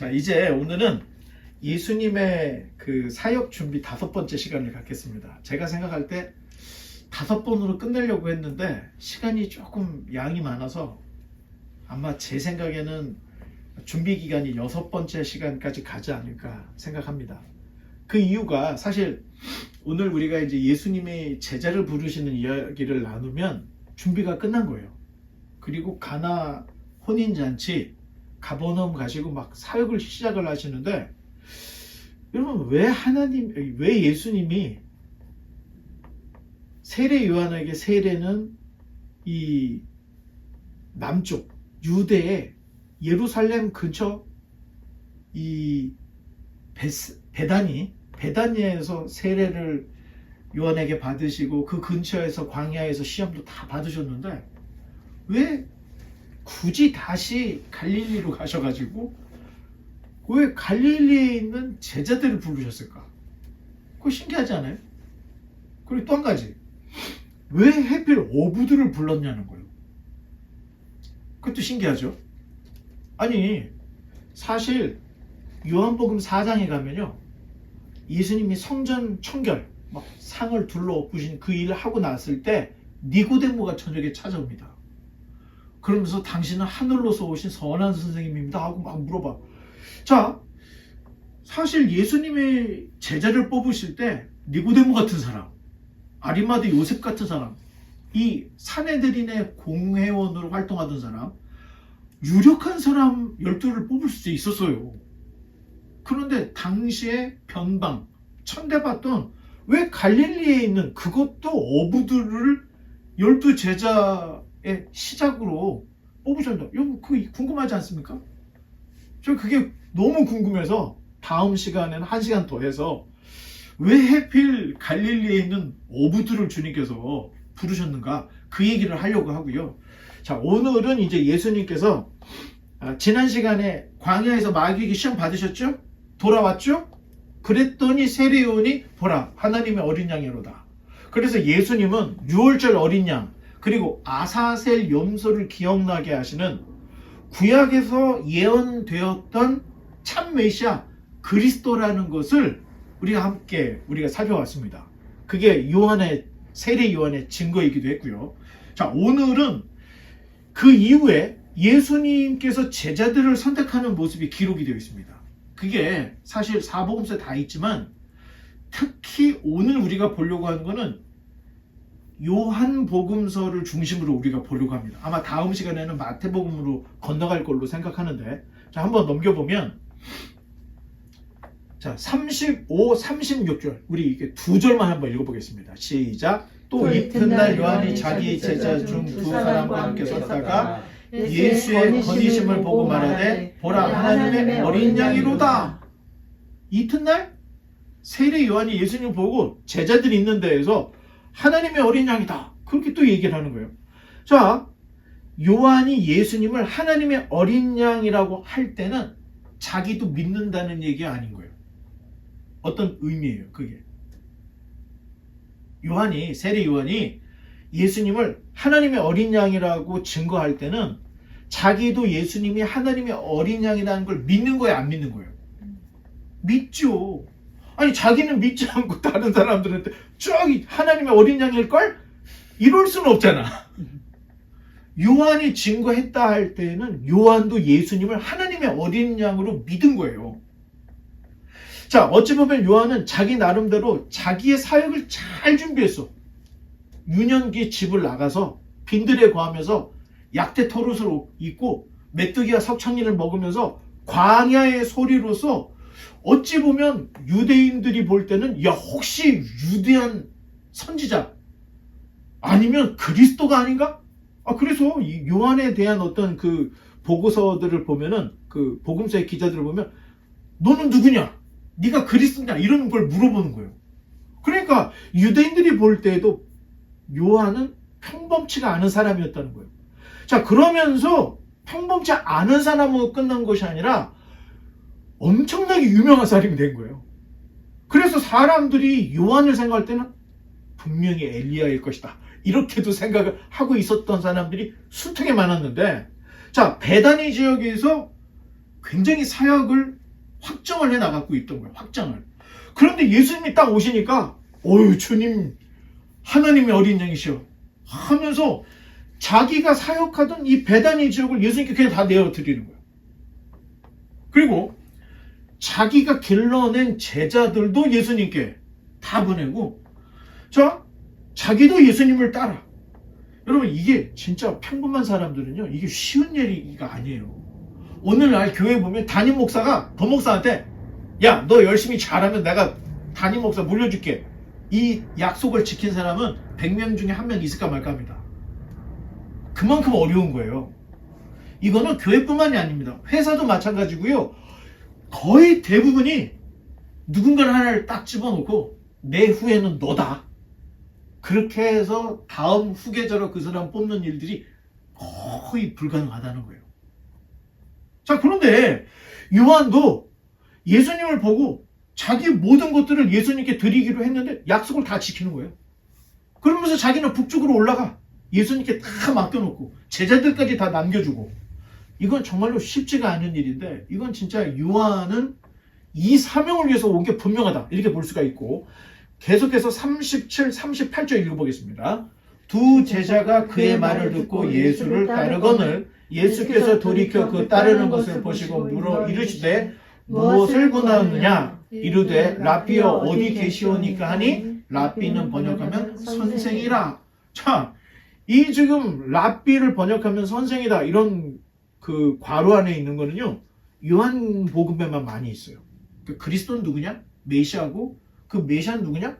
자, 이제 오늘은 예수님의 그 사역 준비 5번째 시간을 갖겠습니다. 제가 생각할 때 5번으로 끝내려고 했는데 시간이 조금 양이 많아서 아마 제 생각에는 준비 기간이 6번째 시간까지 가지 않을까 생각합니다. 그 이유가 사실 오늘 우리가 이제 예수님의 제자를 부르시는 이야기를 나누면 준비가 끝난 거예요. 그리고 가나 혼인잔치 가버나움 가시고 막 사역을 시작을 하시는데, 여러분 왜 예수님이 세례 요한에게 세례는 이 남쪽 유대의 예루살렘 근처 이 베다니에서 세례를 요한에게 받으시고 그 근처에서 광야에서 시험도 다 받으셨는데 왜 굳이 다시 갈릴리로 가셔가지고 왜 갈릴리에 있는 제자들을 부르셨을까? 그거 신기하지 않아요? 그리고 또 한 가지, 왜 하필 어부들을 불렀냐는 거예요. 그것도 신기하죠? 아니, 사실 요한복음 4장에 가면요, 예수님이 성전 청결 막 상을 둘러 엎으신 그 일을 하고 났을 때 니고데모가 저녁에 찾아옵니다. 그러면서 당신은 하늘로서 오신 선한 선생님입니다 하고 막 물어봐. 자, 사실 예수님의 제자를 뽑으실 때 니고데모 같은 사람, 아리마드 요셉 같은 사람, 이 사내들인의 공회원으로 활동하던 사람, 유력한 사람 12를 뽑을 수 있었어요. 그런데 당시에 변방, 천대받던 왜 갈릴리에 있는 그것도 어부들을 12 제자의 시작으로 뽑으셨다. 여러분 그거 궁금하지 않습니까? 저 그게 너무 궁금해서 다음 시간에는 1시간 더 해서 왜 하필 갈릴리에 있는 어부들을 주님께서 부르셨는가 그 얘기를 하려고 하고요. 자, 오늘은 이제 예수님께서 지난 시간에 광야에서 마귀에게 시험 받으셨죠? 돌아왔죠? 그랬더니 세례 요한이 보라 하나님의 어린 양이로다. 그래서 예수님은 6월절 어린 양 그리고 아사셀 염소를 기억나게 하시는 구약에서 예언되었던 참 메시아 그리스도라는 것을 우리가 살펴봤습니다. 그게 세례 요한의 증거이기도 했고요. 자, 오늘은 그 이후에 예수님께서 제자들을 선택하는 모습이 기록이 되어 있습니다. 그게 사실 사복음서에 다 있지만 특히 오늘 우리가 보려고 하는 거는 요한복음서를 중심으로 우리가 보려고 합니다. 아마 다음 시간에는 마태복음으로 건너갈 걸로 생각하는데, 자, 한번 넘겨보면, 자, 35, 36절 우리 이게 2절만 한번 읽어보겠습니다. 시작. 또 이튿날 요한이 자기 제자 중 2사람과 함께 섰다가 예수의 거니심을 보고 말하되 보라 하나님의 어린 양이로다. 이튿날 세례 요한이 예수님을 보고 제자들이 있는 데에서 하나님의 어린 양이다 그렇게 또 얘기를 하는 거예요. 자, 요한이 예수님을 하나님의 어린 양이라고 할 때는 자기도 믿는다는 얘기가 아닌 거예요. 어떤 의미예요 그게? 세례 요한이 예수님을 하나님의 어린 양이라고 증거할 때는 자기도 예수님이 하나님의 어린 양이라는 걸 믿는 거예요, 안 믿는 거예요? 믿죠. 아니, 자기는 믿지 않고 다른 사람들한테 저기 하나님의 어린 양일걸? 이럴 수는 없잖아. 요한이 증거했다 할 때는 요한도 예수님을 하나님의 어린 양으로 믿은 거예요. 자, 어찌 보면 요한은 자기 나름대로 자기의 사역을 잘 준비했어. 유년기 집을 나가서 빈들에 거하면서 약대 털옷을 입고 메뚜기와 석청리를 먹으면서 광야의 소리로서 어찌 보면 유대인들이 볼 때는 야, 혹시 유대한 선지자 아니면 그리스도가 아닌가? 그래서 이 요한에 대한 어떤 그 보고서들을 보면은 그 복음서의 기자들을 보면 너는 누구냐? 네가 그리스도냐? 이런 걸 물어보는 거예요. 그러니까 유대인들이 볼 때에도 요한은 평범치가 않은 사람이었다는 거예요. 자, 그러면서 평범치 않은 사람으로 끝난 것이 아니라 엄청나게 유명한 사람이 된 거예요. 그래서 사람들이 요한을 생각할 때는 분명히 엘리야일 것이다 이렇게도 생각을 하고 있었던 사람들이 수많게 많았는데, 자, 베다니 지역에서 굉장히 사역을 확정을 해 나가고 있던 거예요. 확장을. 그런데 예수님이 딱 오시니까 어유 주님 하나님의 어린 양이시여 하면서 자기가 사역하던 이 베다니 지역을 예수님께 그냥 다 내어드리는 거예요. 그리고 자기가 길러낸 제자들도 예수님께 다 보내고 자 자기도 예수님을 따라. 여러분 이게 진짜 평범한 사람들은요 이게 쉬운 일이가 아니에요. 오늘날 교회 보면 담임 목사가 도목사한테 야 너 열심히 잘하면 내가 담임 목사 물려줄게. 이 약속을 지킨 사람은 100명 중에 1명 있을까 말까 합니다. 그만큼 어려운 거예요. 이거는 교회뿐만이 아닙니다. 회사도 마찬가지고요. 거의 대부분이 누군가를 하나를 딱 집어놓고 내 후에는 너다. 그렇게 해서 다음 후계자로 그 사람 뽑는 일들이 거의 불가능하다는 거예요. 자, 그런데 요한도 예수님을 보고 자기 모든 것들을 예수님께 드리기로 했는데 약속을 다 지키는 거예요. 그러면서 자기는 북쪽으로 올라가. 예수님께 다 맡겨놓고 제자들까지 다 남겨주고. 이건 정말로 쉽지가 않은 일인데 이건 진짜 요한은 이 사명을 위해서 온 게 분명하다. 이렇게 볼 수가 있고 계속해서 37, 38절 읽어보겠습니다. 두 제자가 그의 말을 듣고 예수를 따르거늘 예수께서 돌이켜 그 따르는 것을 보시고 물어 이르시되 무엇을 구하느냐 이르되 라삐여 어디 계시오니까 하니 라삐는 번역하면 선생이라. 자, 이 지금 라삐를 번역하면 선생이다 이런 그 괄호 안에 있는 거는요 요한복음에만 많이 있어요. 그 그리스도는 누구냐? 메시아고 그 메시아는 누구냐?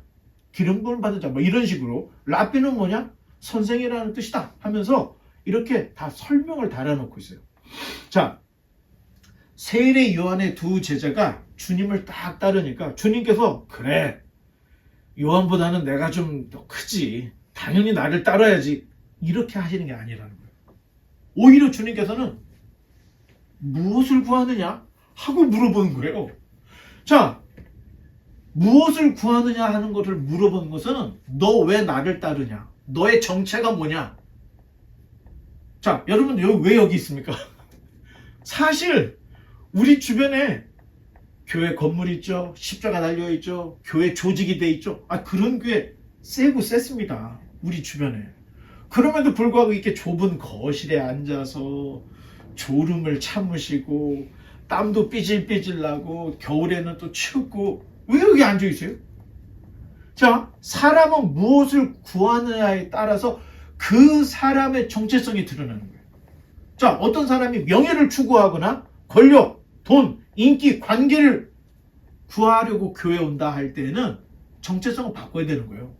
기름 부음을 받은 자. 뭐 이런 식으로 라삐는 뭐냐? 선생이라는 뜻이다 하면서 이렇게 다 설명을 달아놓고 있어요. 자, 세례 요한의 두 제자가 주님을 딱 따르니까 주님께서 그래 요한보다는 내가 좀 더 크지 당연히 나를 따라야지 이렇게 하시는 게 아니라는 거예요. 오히려 주님께서는 무엇을 구하느냐 하고 물어보는 거예요. 자, 무엇을 구하느냐 하는 것을 물어보는 것은 너 왜 나를 따르냐? 너의 정체가 뭐냐? 자, 여러분 왜 여기 있습니까? 사실 우리 주변에 교회 건물 있죠. 십자가 달려있죠. 교회 조직이 돼 있죠. 그런 교회 세고 셌습니다. 우리 주변에. 그럼에도 불구하고 이렇게 좁은 거실에 앉아서 졸음을 참으시고 땀도 삐질삐질 나고 겨울에는 또 춥고 왜 여기 앉아 있어요? 자, 사람은 무엇을 구하느냐에 따라서 그 사람의 정체성이 드러나는 거예요. 자, 어떤 사람이 명예를 추구하거나 권력, 돈, 인기, 관계를 구하려고 교회에 온다 할 때는 정체성을 바꿔야 되는 거예요.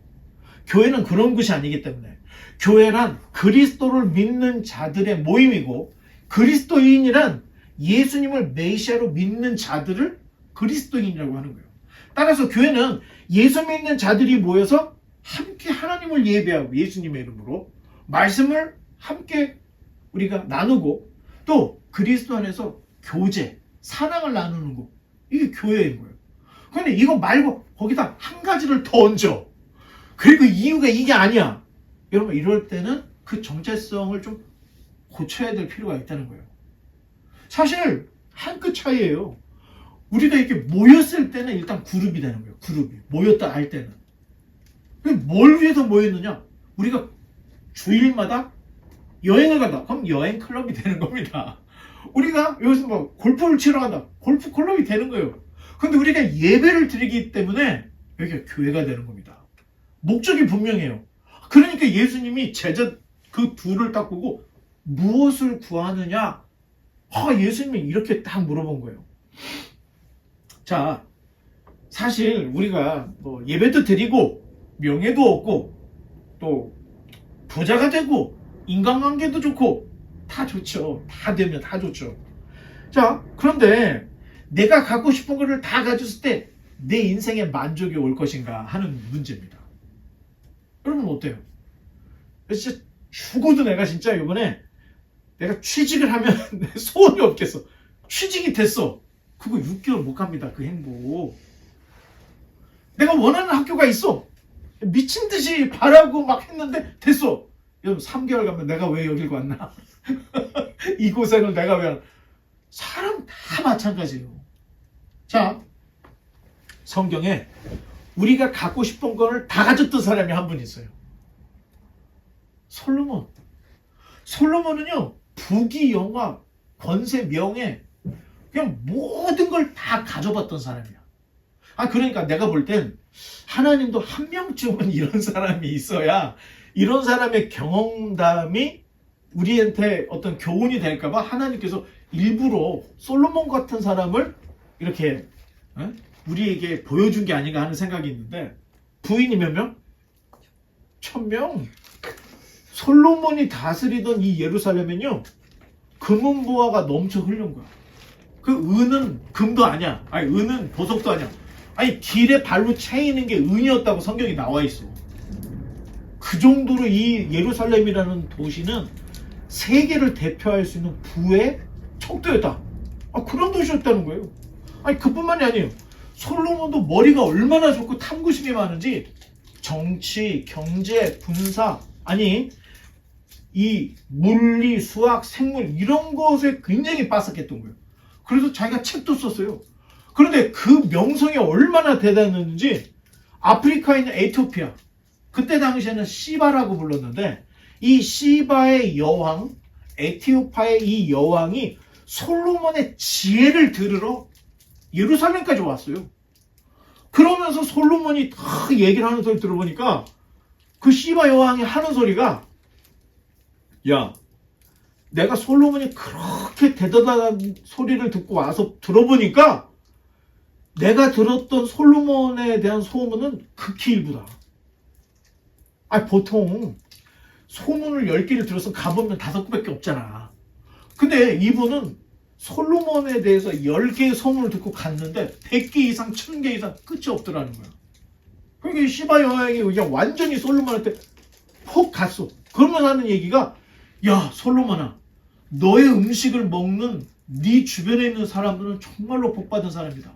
교회는 그런 것이 아니기 때문에 교회란 그리스도를 믿는 자들의 모임이고 그리스도인이란 예수님을 메시아로 믿는 자들을 그리스도인이라고 하는 거예요. 따라서 교회는 예수 믿는 자들이 모여서 함께 하나님을 예배하고 예수님의 이름으로 말씀을 함께 우리가 나누고 또 그리스도 안에서 교제, 사랑을 나누는 거 이게 교회인 거예요. 그런데 이거 말고 거기다 한 가지를 더 얹어. 그리고 이유가 이게 아니야. 여러분 이럴 때는 그 정체성을 좀 고쳐야 될 필요가 있다는 거예요. 사실 한 끗 차이예요. 우리가 이렇게 모였을 때는 일단 그룹이 되는 거예요. 그룹이. 모였다 할 때는. 뭘 위해서 모였느냐? 우리가 주일마다 여행을 간다. 그럼 여행 클럽이 되는 겁니다. 우리가 여기서 뭐 골프를 치러 간다. 골프 클럽이 되는 거예요. 그런데 우리가 예배를 드리기 때문에 여기가 교회가 되는 겁니다. 목적이 분명해요. 그러니까 예수님이 제자 그 둘을 딱 보고 무엇을 구하느냐? 예수님이 이렇게 딱 물어본 거예요. 자, 사실 우리가 뭐 예배도 드리고 명예도 얻고 또 부자가 되고 인간관계도 좋고 다 좋죠. 다 되면 다 좋죠. 자, 그런데 내가 갖고 싶은 거를 다 가졌을 때 내 인생에 만족이 올 것인가 하는 문제입니다. 여러분 어때요? 진짜 죽어도 내가 진짜 이번에 내가 취직을 하면 소원이 없겠어. 취직이 됐어. 그거 6개월 못 갑니다. 그 행복. 내가 원하는 학교가 있어. 미친 듯이 바라고 막 했는데 됐어. 여러분 3개월 가면 내가 왜 여길 왔나? 이 고생을 내가 왜 사람 다 마찬가지예요. 자, 성경에 우리가 갖고 싶은 거를 다 가졌던 사람이 한 분 있어요. 솔로몬. 솔로몬은요, 부귀, 영화, 권세, 명예, 그냥 모든 걸 다 가져봤던 사람이야. 그러니까 내가 볼 땐 하나님도 한 명쯤은 이런 사람이 있어야 이런 사람의 경험담이 우리한테 어떤 교훈이 될까봐 하나님께서 일부러 솔로몬 같은 사람을 이렇게 우리에게 보여준 게 아닌가 하는 생각이 있는데, 부인이 몇 명? 1000명. 솔로몬이 다스리던 이 예루살렘은요, 금은보화가 넘쳐 흐른 거야. 그 은은 금도 아니야. 은은 보석도 아니야. 딜에 발로 채이는 게 은이었다고 성경이 나와 있어. 그 정도로 이 예루살렘이라는 도시는 세계를 대표할 수 있는 부의 척도였다. 그런 도시였다는 거예요. 그뿐만이 아니에요. 솔로몬도 머리가 얼마나 좋고 탐구심이 많은지 정치, 경제, 군사, 이 물리, 수학, 생물 이런 것에 굉장히 빠삭했던 거예요. 그래서 자기가 책도 썼어요. 그런데 그 명성이 얼마나 대단했는지 아프리카에 있는 에티오피아, 그때 당시에는 시바라고 불렀는데, 이 시바의 여왕, 에티오피아의 이 여왕이 솔로몬의 지혜를 들으러 예루살렘까지 왔어요. 그러면서 솔로몬이 다 얘기를 하는 소리 들어보니까 그 시바 여왕이 하는 소리가, 야, 내가 솔로몬이 그렇게 대단한 소리를 듣고 와서 들어보니까 내가 들었던 솔로몬에 대한 소문은 극히 일부다. 보통 소문을 10개를 들어서 가보면 5개밖에 없잖아. 근데 이분은 솔로몬에 대해서 10개의 소문을 듣고 갔는데 100개 이상, 1000개 이상 끝이 없더라는 거야. 그러니까 시바 여왕이 그냥 완전히 솔로몬한테 푹 갔어. 그러면서 하는 얘기가, 야, 솔로몬아, 너의 음식을 먹는 네 주변에 있는 사람들은 정말로 복받은 사람이다.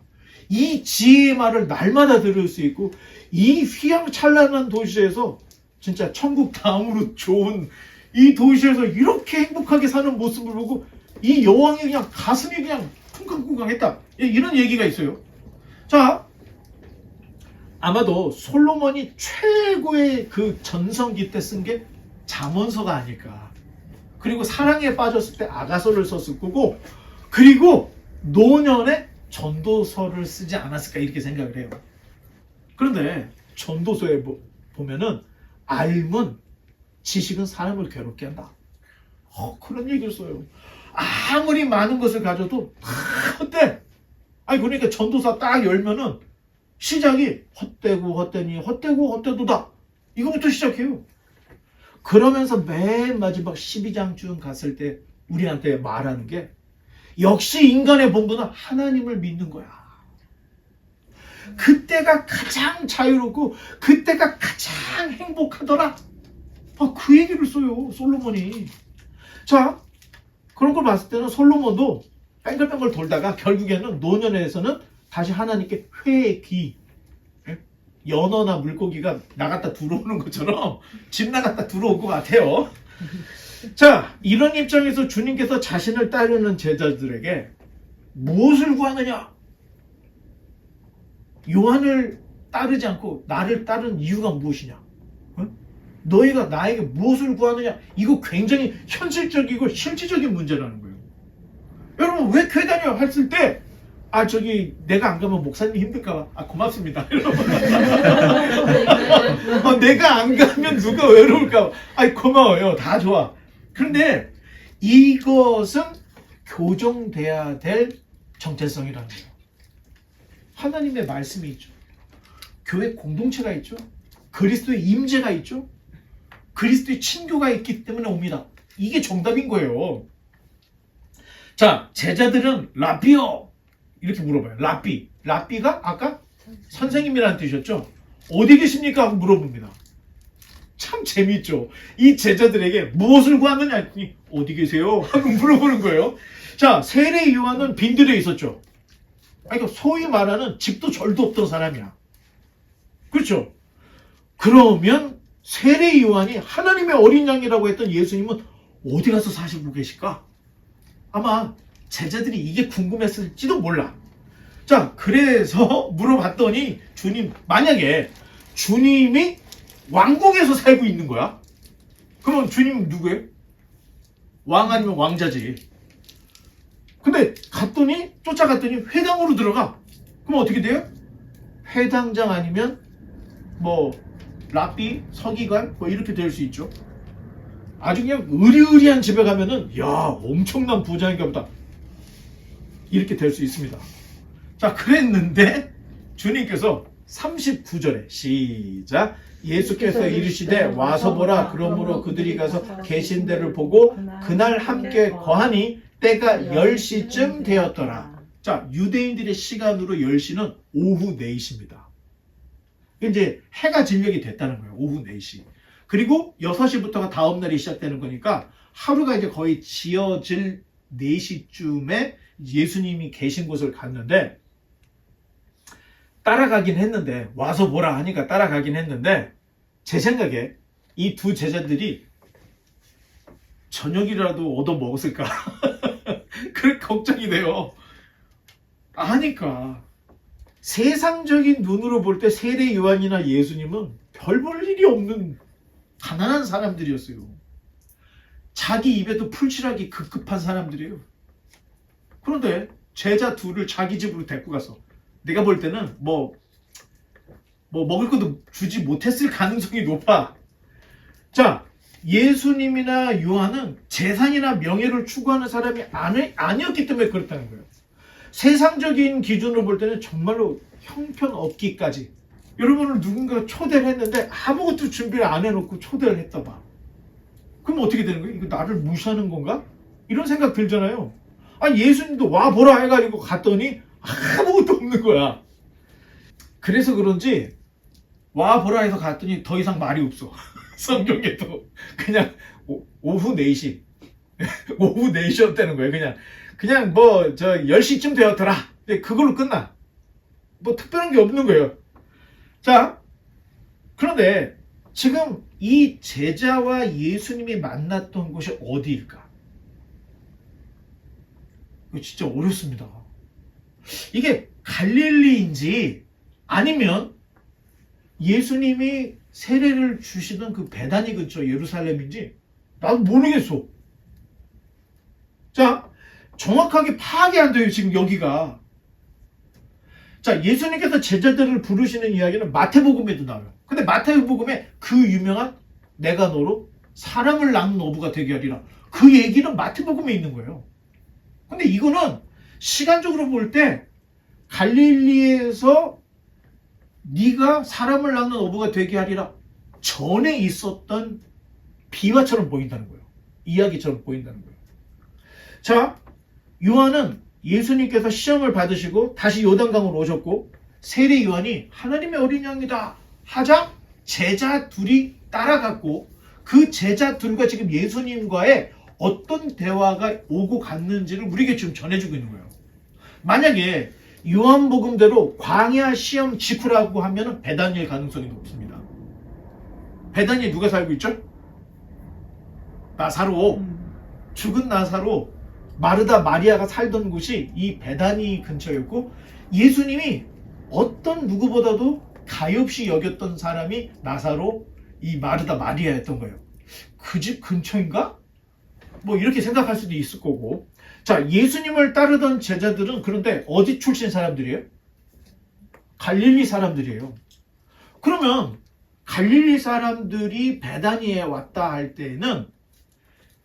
이 지혜의 말을 날마다 들을 수 있고, 이 휘황찬란한 도시에서 진짜 천국 다음으로 좋은 이 도시에서 이렇게 행복하게 사는 모습을 보고 이 여왕이 그냥 가슴이 그냥 쿵쾅쿵쾅했다. 이런 얘기가 있어요. 자, 아마도 솔로몬이 최고의 그 전성기 때 쓴 게 잠언서가 아닐까. 그리고 사랑에 빠졌을 때 아가서를 썼을 거고, 그리고 노년에 전도서를 쓰지 않았을까 이렇게 생각을 해요. 그런데 전도서에 보면은 알문, 지식은 사람을 괴롭게 한다. 그런 얘기를 써요. 아무리 많은 것을 가져도 다 헛돼. 그러니까 전도서 딱 열면은 시작이 헛되고 헛되니 헛되고 헛되도다. 이거부터 시작해요. 그러면서 맨 마지막 12장쯤 갔을 때 우리한테 말하는 게, 역시 인간의 본분은 하나님을 믿는 거야. 그때가 가장 자유롭고 그때가 가장 행복하더라. 그 얘기를 써요, 솔로몬이. 자, 그런 걸 봤을 때는 솔로몬도 뺑글뺑글 돌다가 결국에는 노년에서는 다시 하나님께 회귀, 연어나 물고기가 나갔다 들어오는 것처럼 집 나갔다 들어올 것 같아요. 자, 이런 입장에서 주님께서 자신을 따르는 제자들에게 무엇을 구하느냐? 요한을 따르지 않고 나를 따르는 이유가 무엇이냐? 너희가 나에게 무엇을 구하느냐? 이거 굉장히 현실적이고 실질적인 문제라는 거예요. 여러분, 왜 교회 다녀? 했을 때, 내가 안 가면 목사님 힘들까 봐. 고맙습니다. 내가 안 가면 누가 외로울까 봐. 고마워요. 다 좋아. 그런데 이것은 교정돼야 될 정체성이라는 거예요. 하나님의 말씀이 있죠. 교회 공동체가 있죠. 그리스도의 임재가 있죠. 그리스도의 친교가 있기 때문에 옵니다. 이게 정답인 거예요. 자, 제자들은 라비요 이렇게 물어봐요. 라비가 아까 선생님이라는 뜻이었죠. 어디 계십니까? 하고 물어봅니다. 참 재밌죠. 이 제자들에게 무엇을 구하느냐 했더니 어디 계세요? 하고 물어보는 거예요. 자, 세례 요한은 빈들에 있었죠. 그러니까 소위 말하는 집도 절도 없던 사람이야. 그렇죠? 그러면 세례 요한이 하나님의 어린 양이라고 했던 예수님은 어디 가서 사시고 계실까? 아마 제자들이 이게 궁금했을지도 몰라. 자, 그래서 물어봤더니 주님, 만약에 주님이 왕궁에서 살고 있는 거야? 그러면 주님은 누구예요? 왕 아니면 왕자지. 근데 쫓아갔더니 회당으로 들어가. 그럼 어떻게 돼요? 회당장 아니면 뭐 랍비, 서기관 뭐 이렇게 될 수 있죠. 아주 그냥 의리의리한 집에 가면은 야, 엄청난 부자인가 보다 이렇게 될 수 있습니다. 자, 그랬는데 주님께서 39절에 시작. 예수께서 이르시되 와서 보라. 그러므로 그들이 가서 계신 데를 보고 그날 함께 거하니 때가 10시쯤 되었더라. 자, 유대인들의 시간으로 10시는 오후 4시입니다. 이제 해가 진력이 됐다는 거예요. 오후 4시. 그리고 6시부터가 다음 날이 시작되는 거니까 하루가 이제 거의 지어질 4시쯤에 예수님이 계신 곳을 갔는데 따라가긴 했는데 와서 보라 하니까 따라가긴 했는데 제 생각에 이 두 제자들이 저녁이라도 얻어 먹었을까 그렇게 걱정이 돼요. 아니까 세상적인 눈으로 볼 때 세례 요한이나 예수님은 별 볼 일이 없는 가난한 사람들이었어요. 자기 입에도 풀칠하기 급급한 사람들이에요. 그런데 제자 둘을 자기 집으로 데리고 가서 내가 볼 때는 뭐 먹을 것도 주지 못했을 가능성이 높아. 자, 예수님이나 요한은 재산이나 명예를 추구하는 사람이 아니었기 때문에 그렇다는 거예요. 세상적인 기준으로 볼 때는 정말로 형편없기까지 여러분을 누군가 초대를 했는데 아무것도 준비를 안 해놓고 초대를 했다 봐. 그럼 어떻게 되는 거예요? 이거 나를 무시하는 건가? 이런 생각 들잖아요. 아니, 예수님도 와보라 해가지고 갔더니 아무것도 없는 거야. 그래서 그런지 와보라 해서 갔더니 더 이상 말이 없어. 성경에도 그냥 오후 4시 오후 4시였다는 거예요. 그냥 뭐 10시쯤 되었더라. 그걸로 끝나. 뭐 특별한 게 없는 거예요. 자, 그런데 지금 이 제자와 예수님이 만났던 곳이 어디일까? 이거 진짜 어렵습니다. 이게 갈릴리인지 아니면 예수님이 세례를 주시던 그 베다니 근처 예루살렘인지 나도 모르겠어. 자, 정확하게 파악이 안 돼요, 지금 여기가. 자, 예수님께서 제자들을 부르시는 이야기는 마태복음에도 나와요. 근데 마태복음에 그 유명한 내가 너로 사람을 낳는 어부가 되게 하리라. 그 얘기는 마태복음에 있는 거예요. 근데 이거는 시간적으로 볼 때 갈릴리에서 네가 사람을 낳는 어부가 되게 하리라 전에 있었던 비화처럼 보인다는 거예요. 이야기처럼 보인다는 거예요. 자, 요한은 예수님께서 시험을 받으시고 다시 요단강으로 오셨고 세례 요한이 하나님의 어린 양이다 하자 제자 둘이 따라갔고 그 제자 둘과 지금 예수님과의 어떤 대화가 오고 갔는지를 우리에게 지금 전해주고 있는 거예요. 만약에 요한복음대로 광야 시험 직후라고 하면 베다니엘 가능성이 높습니다. 베다니에 누가 살고 있죠? 나사로. 죽은 나사로 마르다 마리아가 살던 곳이 이 베다니 근처였고 예수님이 어떤 누구보다도 가엾이 여겼던 사람이 나사로 이 마르다 마리아였던 거예요. 그 집 근처인가? 뭐 이렇게 생각할 수도 있을 거고. 자, 예수님을 따르던 제자들은 그런데 어디 출신 사람들이에요? 갈릴리 사람들이에요. 그러면 갈릴리 사람들이 베다니에 왔다 할 때에는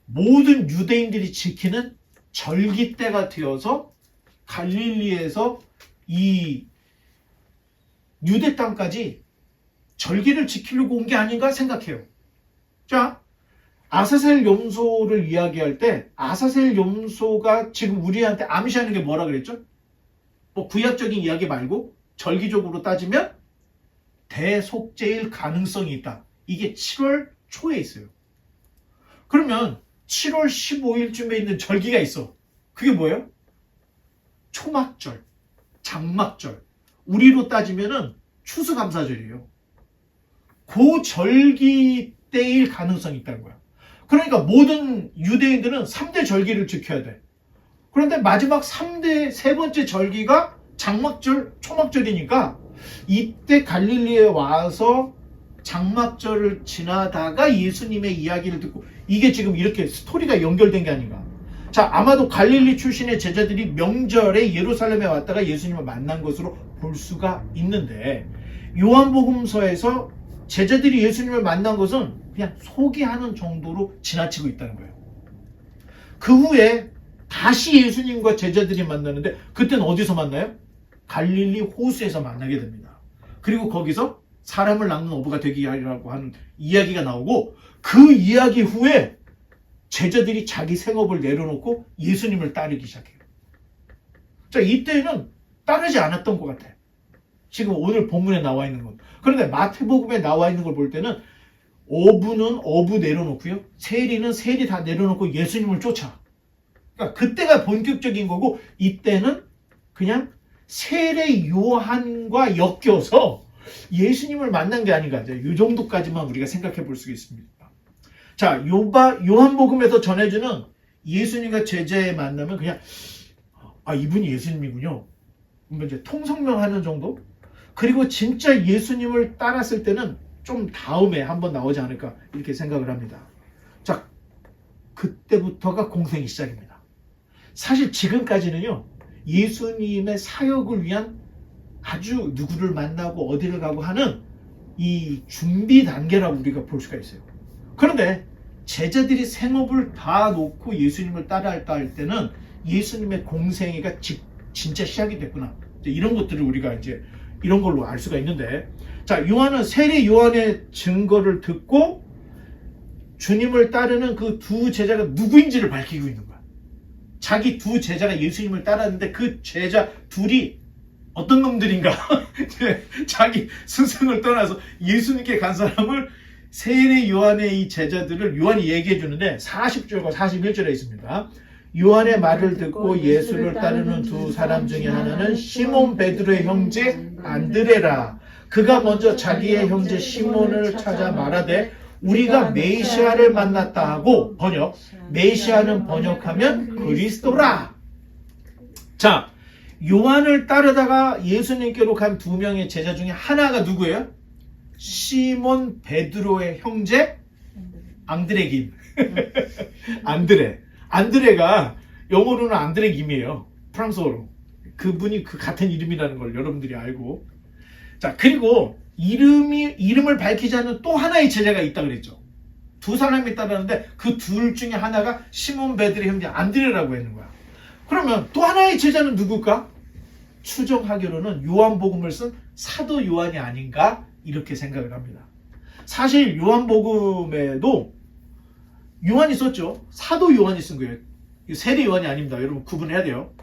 모든 유대인들이 지키는 절기 때가 되어서 갈릴리에서 이 유대 땅까지 절기를 지키려고 온 게 아닌가 생각해요. 자, 아사셀 염소를 이야기할 때 아사셀 염소가 지금 우리한테 암시하는 게 뭐라 그랬죠? 뭐 구약적인 이야기 말고 절기적으로 따지면 대속죄일 가능성이 있다. 이게 7월 초에 있어요. 그러면 7월 15일쯤에 있는 절기가 있어. 그게 뭐예요? 초막절, 장막절. 우리로 따지면은 추수감사절이에요. 그 절기 때일 가능성이 있다는 거야. 그러니까 모든 유대인들은 3대 절기를 지켜야 돼. 그런데 마지막 3대 세 번째 절기가 장막절, 초막절이니까 이때 갈릴리에 와서 장막절을 지나다가 예수님의 이야기를 듣고 이게 지금 이렇게 스토리가 연결된 게 아닌가. 자, 아마도 갈릴리 출신의 제자들이 명절에 예루살렘에 왔다가 예수님을 만난 것으로 볼 수가 있는데 요한복음서에서 제자들이 예수님을 만난 것은 그냥 소개하는 정도로 지나치고 있다는 거예요. 그 후에 다시 예수님과 제자들이 만나는데 그때는 어디서 만나요? 갈릴리 호수에서 만나게 됩니다. 그리고 거기서 사람을 낳는 어부가 되기 하리라고 하는 이야기가 나오고 그 이야기 후에 제자들이 자기 생업을 내려놓고 예수님을 따르기 시작해요. 자, 이때는 따르지 않았던 것 같아요. 지금 오늘 본문에 나와 있는 것. 그런데 마태복음에 나와 있는 걸 볼 때는 어부는 어부 내려놓고요. 세리는 세리 다 내려놓고 예수님을 쫓아. 그러니까 그때가 본격적인 거고 이때는 그냥 세례 요한과 엮여서 예수님을 만난 게 아닌가. 이 정도까지만 우리가 생각해 볼 수 있습니다. 자, 요한복음에서 전해주는 예수님과 제자의 만남은 그냥 이분이 예수님이군요. 이제 통성명하는 정도? 그리고 진짜 예수님을 따랐을 때는 좀 다음에 한번 나오지 않을까 이렇게 생각을 합니다. 자, 그때부터가 공생이 시작입니다. 사실 지금까지는요. 예수님의 사역을 위한 아주 누구를 만나고 어디를 가고 하는 이 준비 단계라고 우리가 볼 수가 있어요. 그런데 제자들이 생업을 다 놓고 예수님을 따라할까 할 때는 예수님의 공생애가 진짜 시작이 됐구나. 이런 것들을 우리가 이제 이런 걸로 알 수가 있는데, 자, 요한은 세례 요한의 증거를 듣고 주님을 따르는 그 두 제자가 누구인지를 밝히고 있는 거야. 자기 두 제자가 예수님을 따랐는데 그 제자 둘이 어떤 놈들인가? 자기 스승을 떠나서 예수님께 간 사람을 세례 요한의 이 제자들을 요한이 얘기해 주는데 40절과 41절에 있습니다. 요한의 말을 듣고 예수를 따르는 두 사람 중에 하나는 시몬 베드로의 형제 안드레라. 그가 먼저 자기의 형제 시몬을 찾아 말하되 우리가 메시아를 만났다 하고 번역. 메시아는 번역하면 그리스도라. 자, 요한을 따르다가 예수님께로 간 두 명의 제자 중에 하나가 누구예요? 시몬 베드로의 형제 앙드레 김. 안드레가 영어로는 안드레 김이에요. 프랑스어로. 그분이 그 같은 이름이라는 걸 여러분들이 알고. 자, 그리고 이름을 밝히지 않는 또 하나의 제자가 있다 그랬죠. 두 사람이 따르는데 그 둘 중에 하나가 시몬 베드로의 형제 안드레라고 했는 거야. 그러면 또 하나의 제자는 누굴까? 추정하기로는 요한복음을 쓴 사도 요한이 아닌가 이렇게 생각을 합니다. 사실 요한복음에도 요한이 썼죠. 사도 요한이 쓴 거예요. 세례 요한이 아닙니다. 여러분 구분해야 돼요.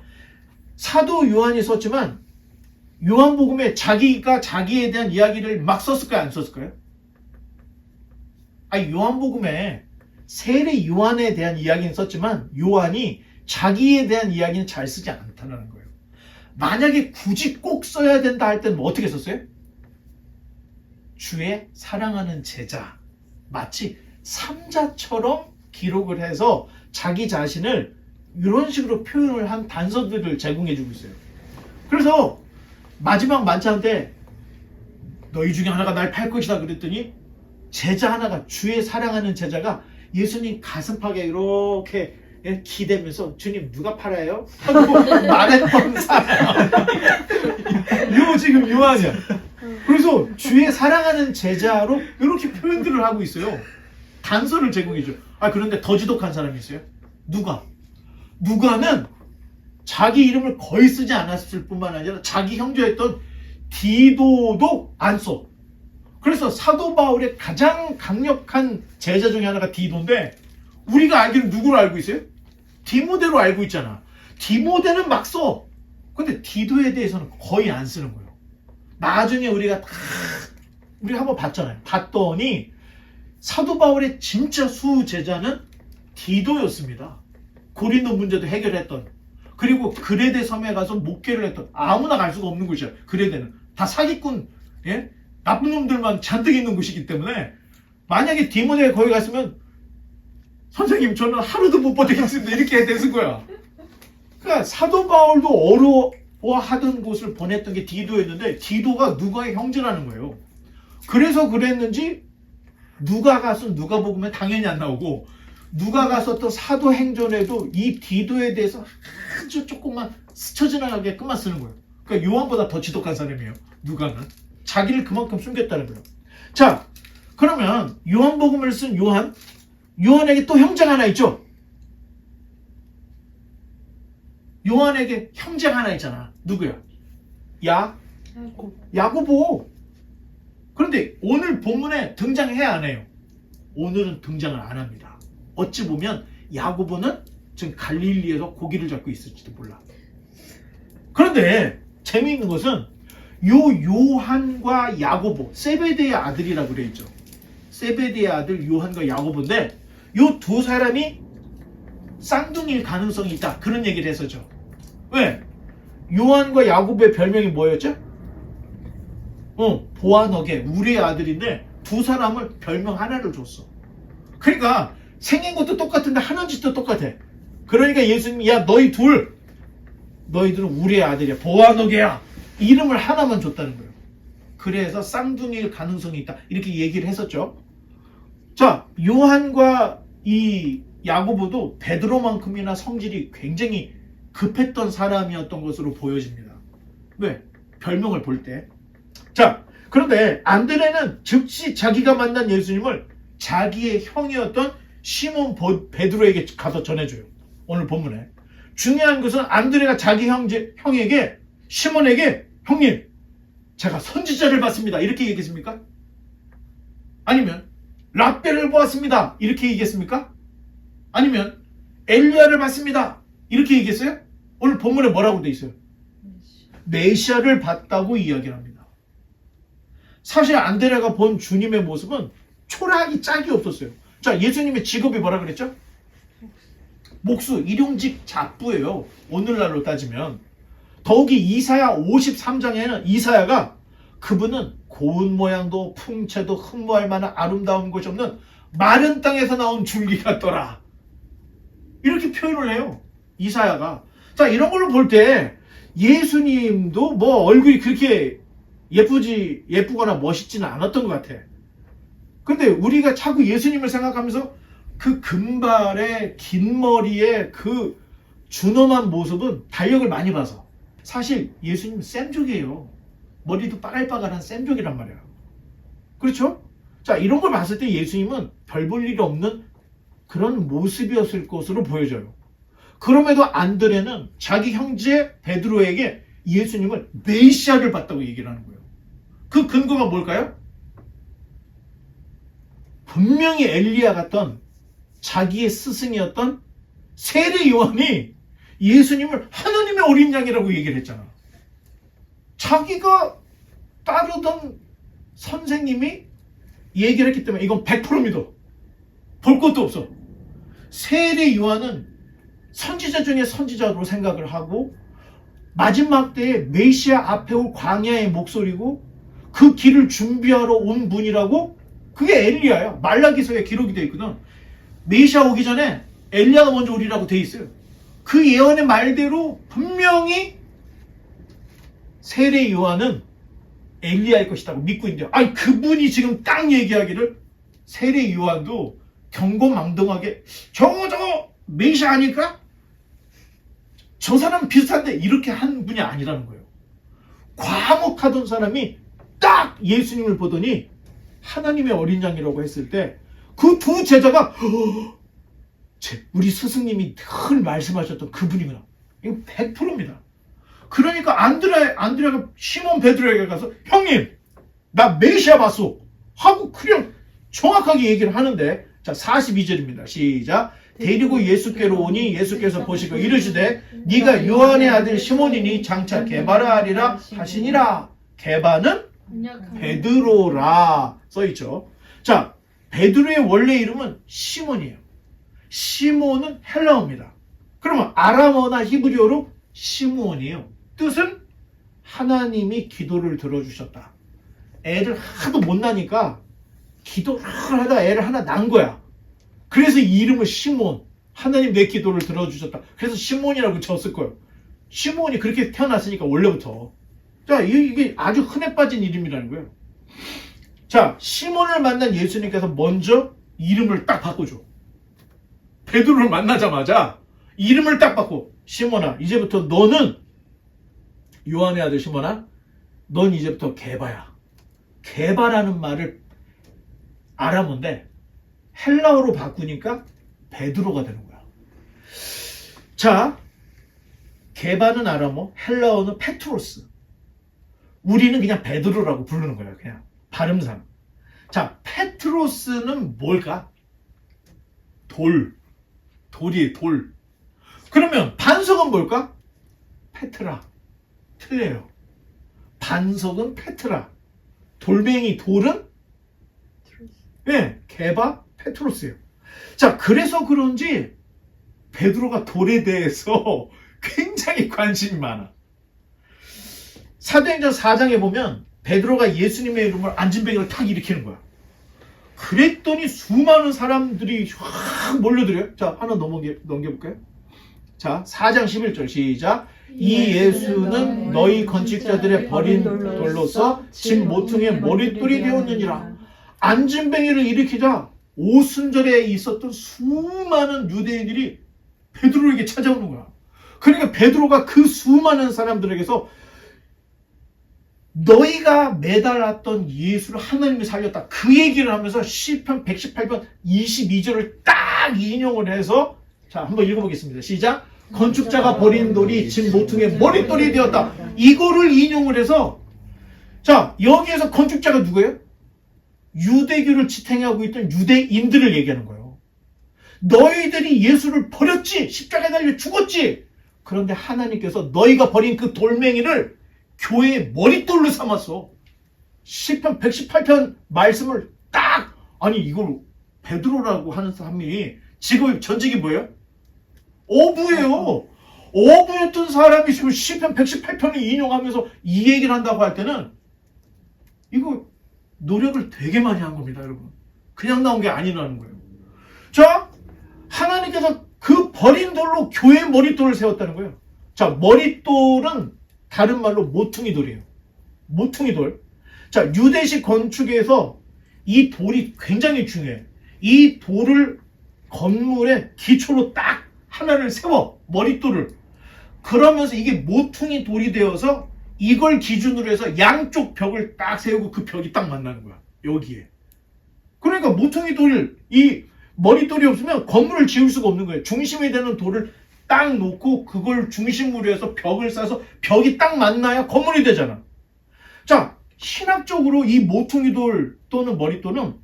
사도 요한이 썼지만 요한복음에 자기가 자기에 대한 이야기를 막 썼을까요? 안 썼을까요? 요한복음에 세례 요한에 대한 이야기는 썼지만 요한이 자기에 대한 이야기는 잘 쓰지 않다는 거예요. 만약에 굳이 꼭 써야 된다 할 때는 뭐 어떻게 썼어요? 주의 사랑하는 제자, 마치 삼자처럼 기록을 해서 자기 자신을 이런 식으로 표현을 한 단서들을 제공해주고 있어요. 그래서 마지막 만찬 때 너희 중에 하나가 날 팔 것이다 그랬더니 제자 하나가, 주의 사랑하는 제자가 예수님 가슴팍에 이렇게 기대면서 주님 누가 팔아요? 하고 말했던 사람. 요 지금 요한이야. 그래서 주의 사랑하는 제자로 이렇게 표현들을 하고 있어요. 단서를 제공해줘. 그런데 더 지독한 사람이 있어요. 누가는 자기 이름을 거의 쓰지 않았을 뿐만 아니라 자기 형제였던 디도도 안 써. 그래서 사도 바울의 가장 강력한 제자 중에 하나가 디도인데 우리가 알기로 누구로 알고 있어요? 디모데로 알고 있잖아. 디모데는 막 써. 근데 디도에 대해서는 거의 안 쓰는 거예요. 나중에 우리가 한번 봤잖아요. 봤더니 사도 바울의 진짜 수제자는 디도였습니다. 고린도 문제도 해결했던. 그리고 그레데 섬에 가서 목회를 했던. 아무나 갈 수가 없는 곳이야. 그레데는 다 사기꾼, 나쁜 놈들만 잔뜩 있는 곳이기 때문에 만약에 디모데가 거기 갔으면 선생님 저는 하루도 못 버티겠습니다 이렇게 됐을 거야. 그러니까 사도 바울도 어려워하던 곳을 보냈던 게 디도였는데 디도가 누가의 형제라는 거예요. 그래서 그랬는지 누가가 쓴 누가복음에 당연히 안 나오고 누가가 썼던 사도행전에도 이 디도에 대해서 아주 조금만 스쳐 지나가게끔만 쓰는 거예요. 그러니까 요한보다 더 지독한 사람이에요. 누가는 자기를 그만큼 숨겼다는 거예요. 자, 그러면 요한복음을 쓴 요한에게 또 형제가 하나 있죠. 요한에게 형제가 하나 있잖아. 누구야? 야고보. 그런데 오늘 본문에 등장해야 안 해요. 오늘은 등장을 안 합니다. 어찌 보면 야고보는 지금 갈릴리에서 고기를 잡고 있을지도 몰라. 그런데 재미있는 것은 요한과 야고보, 세베대의 아들이라고 그래 있죠. 세베대의 아들 요한과 야고보인데 요 두 사람이 쌍둥이일 가능성이 있다. 그런 얘기를 했었죠. 왜? 요한과 야고보의 별명이 뭐였죠? 보아너게, 우리의 아들인데 두 사람을 별명 하나를 줬어. 그러니까 생긴 것도 똑같은데 하는 짓도 똑같아. 그러니까 예수님이 야 너희들은 우리의 아들이야. 보아너게야. 이름을 하나만 줬다는 거예요. 그래서 쌍둥이일 가능성이 있다. 이렇게 얘기를 했었죠. 자, 요한과 이 야고보도 베드로만큼이나 성질이 굉장히 급했던 사람이었던 것으로 보여집니다. 왜? 별명을 볼 때. 자, 그런데 안드레는 즉시 자기가 만난 예수님을 자기의 형이었던 시몬 베드로에게 가서 전해줘요. 오늘 본문에. 중요한 것은 안드레가 자기 형에게 시몬에게 형님, 제가 선지자를 봤습니다. 이렇게 얘기했습니까? 아니면 랍배를 보았습니다. 이렇게 얘기했습니까? 아니면 엘리야를 봤습니다. 이렇게 얘기했어요? 오늘 본문에 뭐라고 돼 있어요? 메시아를 봤다고 이야기를 합니다. 사실 안드레가 본 주님의 모습은 초라하기 짝이 없었어요. 자, 예수님의 직업이 뭐라 그랬죠? 목수, 일용직 잡부예요. 오늘날로 따지면. 더욱이 이사야 53장에는 이사야가 그분은 고운 모양도 풍채도 흠모할 만한 아름다운 것이 없는 마른 땅에서 나온 줄기 같더라. 이렇게 표현을 해요. 이사야가. 자, 이런 걸로 볼 때 예수님도 뭐 얼굴이 그렇게 예쁘거나 멋있지는 않았던 것 같아. 근데 우리가 자꾸 예수님을 생각하면서 그 금발의 긴 머리에 그 준엄한 모습은 달력을 많이 봐서 사실 예수님은 쌤족이에요. 머리도 빠갈빠갈한 쌤족이란 말이야. 그렇죠? 자, 이런 걸 봤을 때 예수님은 별 볼 일 없는 그런 모습이었을 것으로 보여져요. 그럼에도 안드레는 자기 형제 베드로에게 예수님을 메시아를 봤다고 얘기를 하는 거예요. 그 근거가 뭘까요? 분명히 엘리야 같던 자기의 스승이었던 세례 요한이 예수님을 하나님의 어린 양이라고 얘기를 했잖아. 자기가 따르던 선생님이 얘기를 했기 때문에 이건 100% 믿어. 볼 것도 없어. 세례 요한은 선지자 중에 선지자로 생각을 하고 마지막 때에 메시아 앞에 올 광야의 목소리고 그 길을 준비하러 온 분이라고. 그게 엘리야야. 말라기서에 기록이 되어 있거든. 메시아 오기 전에 엘리야가 먼저 오리라고 되어 있어요. 그 예언의 말대로 분명히 세례 요한은 엘리야일 것이라고 믿고 있는데, 아니 그분이 지금 딱 얘기하기를 세례 요한도 경고망동하게 저거 메시아 아닐까? 저 사람 비슷한데 이렇게 한 분이 아니라는 거예요. 과묵하던 사람이 딱 예수님을 보더니 하나님의 어린 양이라고 했을 때 그 두 제자가 우리 스승님이 늘 말씀하셨던 그분이구나. 이거 100%입니다. 그러니까 안드레가 시몬 베드로에게 가서 형님 나 메시아 봤어 하고 그냥 정확하게 얘기를 하는데, 자 42절입니다. 시작. 데리고 예수께로 오니 예수께서 보시고 이르시되 네가 요한의 아들 시몬이니 장차 게바라 하리라 하시니라. 게바는 베드로라 써있죠. 자, 베드로의 원래 이름은 시몬이에요. 시몬은 헬라어입니다. 그러면 아람어나 히브리어로 시므온이에요. 뜻은 하나님이 기도를 들어주셨다. 애를 하도 못 낳으니까 기도를 하다 애를 하나 낳은 거야. 그래서 이 이름을 시몬, 하나님 내 기도를 들어주셨다. 그래서 시몬이라고 졌을 거예요. 시몬이 그렇게 태어났으니까 원래부터. 자, 이게 아주 흔해 빠진 이름이라는 거예요. 자, 시몬을 만난 예수님께서 먼저 이름을 딱 바꿔줘. 베드로를 만나자마자 이름을 딱 바꿔. 시몬아, 이제부터 너는 요한의 아들 시몬아, 넌 이제부터 게바야. 게바라는 말을 아람어인데 헬라어로 바꾸니까 베드로가 되는 거야. 자, 게바는 아람어, 헬라어는 페트로스. 우리는 그냥 베드로라고 부르는 거야. 그냥 발음상. 자, 페트로스는 뭘까? 돌이에요, 돌. 그러면 반석은 뭘까? 페트라. 틀려요. 반석은 페트라. 돌멩이 돌은 게바 페트로스예요. 자, 그래서 그런지 베드로가 돌에 대해서 굉장히 관심이 많아. 사도행전 4장에 보면 베드로가 예수님의 이름을 안진뱅이를 탁 일으키는 거야. 그랬더니 수많은 사람들이 확 몰려들어요. 자, 하나 넘겨볼까요? 자, 4장 11절 시작. 이 예수는 너희 건축자들의 버린 돌로서 집 모퉁이의 머릿돌이 되었느니라. 안진뱅이를 일으키자 오순절에 있었던 수많은 유대인들이 베드로에게 찾아오는 거야. 그러니까 베드로가 그 수많은 사람들에게서 너희가 매달았던 예수를 하나님이 살렸다. 그 얘기를 하면서 시편 118편 22절을 딱 인용을 해서 자, 한번 읽어보겠습니다. 시작. 건축자가 버린 돌이 집 모퉁이의 머릿돌이 되었다. 이거를 인용을 해서 자, 여기에서 건축자가 누구예요? 유대교를 지탱하고 있던 유대인들을 얘기하는 거예요. 너희들이 예수를 버렸지. 십자가에 달려 죽었지. 그런데 하나님께서 너희가 버린 그 돌멩이를 교회의 머릿돌로 삼았어. 시편 118편 말씀을 딱 아니 이걸 베드로라고 하는 사람이 지금 전직이 뭐예요? 어부예요. 어부였던 사람이 지금 시편 118편을 인용하면서 이 얘기를 한다고 할 때는 이거 노력을 되게 많이 한 겁니다, 여러분. 그냥 나온 게 아니라는 거예요. 자, 하나님께서 그 버린 돌로 교회의 머릿돌을 세웠다는 거예요. 자, 머릿돌은 다른 말로 모퉁이 돌이에요. 모퉁이 돌. 자, 유대식 건축에서 이 돌이 굉장히 중요해. 이 돌을 건물의 기초로 딱 하나를 세워. 머릿돌을. 그러면서 이게 모퉁이 돌이 되어서 이걸 기준으로 해서 양쪽 벽을 딱 세우고 그 벽이 딱 만나는 거야. 여기에. 그러니까 모퉁이 돌, 이 머릿돌이 없으면 건물을 지을 수가 없는 거예요. 중심이 되는 돌을 딱 놓고 그걸 중심으로 해서 벽을 쌓아서 벽이 딱 만나야 건물이 되잖아. 자, 신학적으로 이 모퉁이 돌 또는 머릿돌은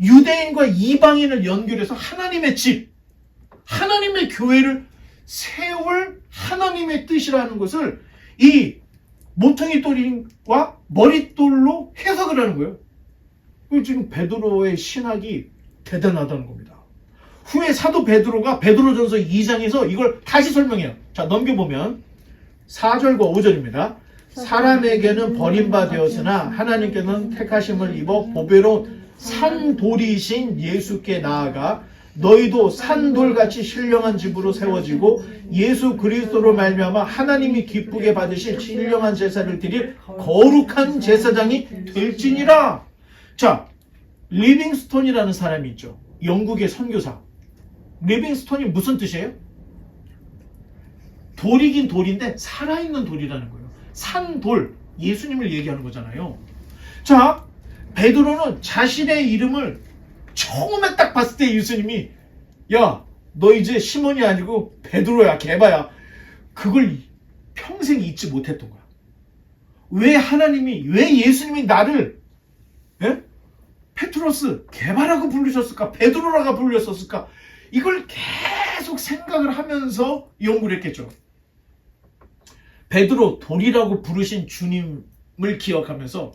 유대인과 이방인을 연결해서 하나님의 집, 하나님의 교회를 세울 하나님의 뜻이라는 것을 이 모퉁이 돌과 머릿돌로 해석을 하는 거예요. 지금 베드로의 신학이 대단하다는 겁니다. 후에 사도 베드로가 베드로전서 2장에서 이걸 다시 설명해요. 자, 넘겨보면 4절과 5절입니다. 사람에게는 버림바 되었으나 하나님께는 택하심을 입어 보배로운 산돌이신 예수께 나아가 너희도 산돌같이 신령한 집으로 세워지고 예수 그리스도로 말미암아 하나님이 기쁘게 받으실 신령한 제사를 드릴 거룩한 제사장이 될지니라. 자, 리빙스톤이라는 사람이 있죠. 영국의 선교사. 리빙스톤이 무슨 뜻이에요? 돌이긴 돌인데 살아있는 돌이라는 거예요. 산돌, 예수님을 얘기하는 거잖아요. 자, 베드로는 자신의 이름을 처음에 딱 봤을 때 예수님이 야, 너 이제 시몬이 아니고 베드로야, 게바야. 그걸 평생 잊지 못했던 거야. 왜 예수님이 나를 페트로스, 게바라고 부르셨을까? 베드로라고 불렸었을까? 이걸 계속 생각을 하면서 연구를 했겠죠. 베드로, 돌이라고 부르신 주님을 기억하면서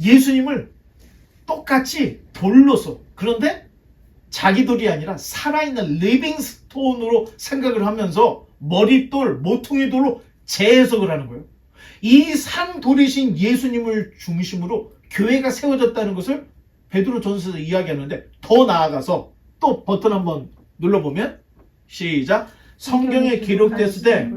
예수님을 똑같이 돌로서, 그런데 자기 돌이 아니라 살아있는 리빙스톤으로 생각을 하면서 머릿돌, 모퉁이 돌로 재해석을 하는 거예요. 이 산돌이신 예수님을 중심으로 교회가 세워졌다는 것을 베드로 전서에서 이야기하는데, 더 나아가서 또 버튼 한번 눌러보면 시작. 성경에 기록됐을 때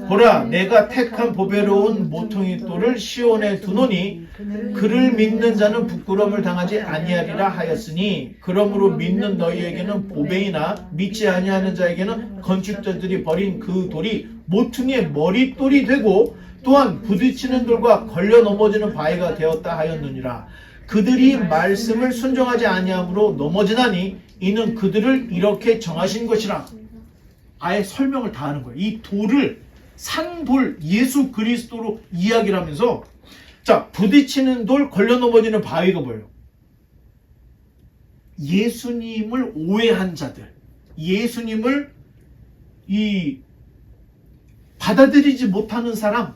보라 내가 택한 보배로운 모퉁이 돌을 시온에 두노니 그를 믿는 자는 부끄러움을 당하지 아니하리라 하였으니 그러므로 믿는 너희에게는 보배이나 믿지 아니하는 자에게는 건축자들이 버린 그 돌이 모퉁이의 머릿돌이 되고 또한 부딪히는 돌과 걸려 넘어지는 바위가 되었다 하였느니라. 그들이 말씀을 순종하지 아니함으로 넘어지나니 이는 그들을 이렇게 정하신 것이라. 아예 설명을 다 하는 거예요. 이 돌을 산돌 예수 그리스도로 이야기를 하면서 자 부딪히는 돌 걸려 넘어지는 바위가 뭐예요? 예수님을 오해한 자들, 예수님을 받아들이지 못하는 사람,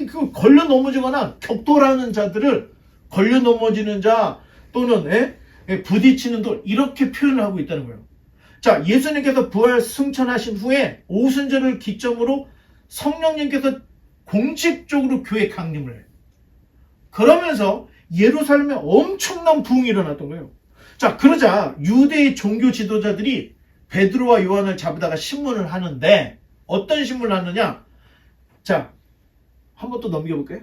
그 걸려 넘어지거나 격돌하는 자들을 걸려 넘어지는 자 또는 부딪히는 돌 이렇게 표현을 하고 있다는 거예요. 자, 예수님께서 부활 승천하신 후에 오순절을 기점으로 성령님께서 공식적으로 교회 강림을 해요. 그러면서 예루살렘에 엄청난 부흥이 일어났던 거예요. 자, 그러자 유대의 종교 지도자들이 베드로와 요한을 잡으다가 신문을 하는데 어떤 신문을 하느냐? 자, 한번 또 넘겨볼까요?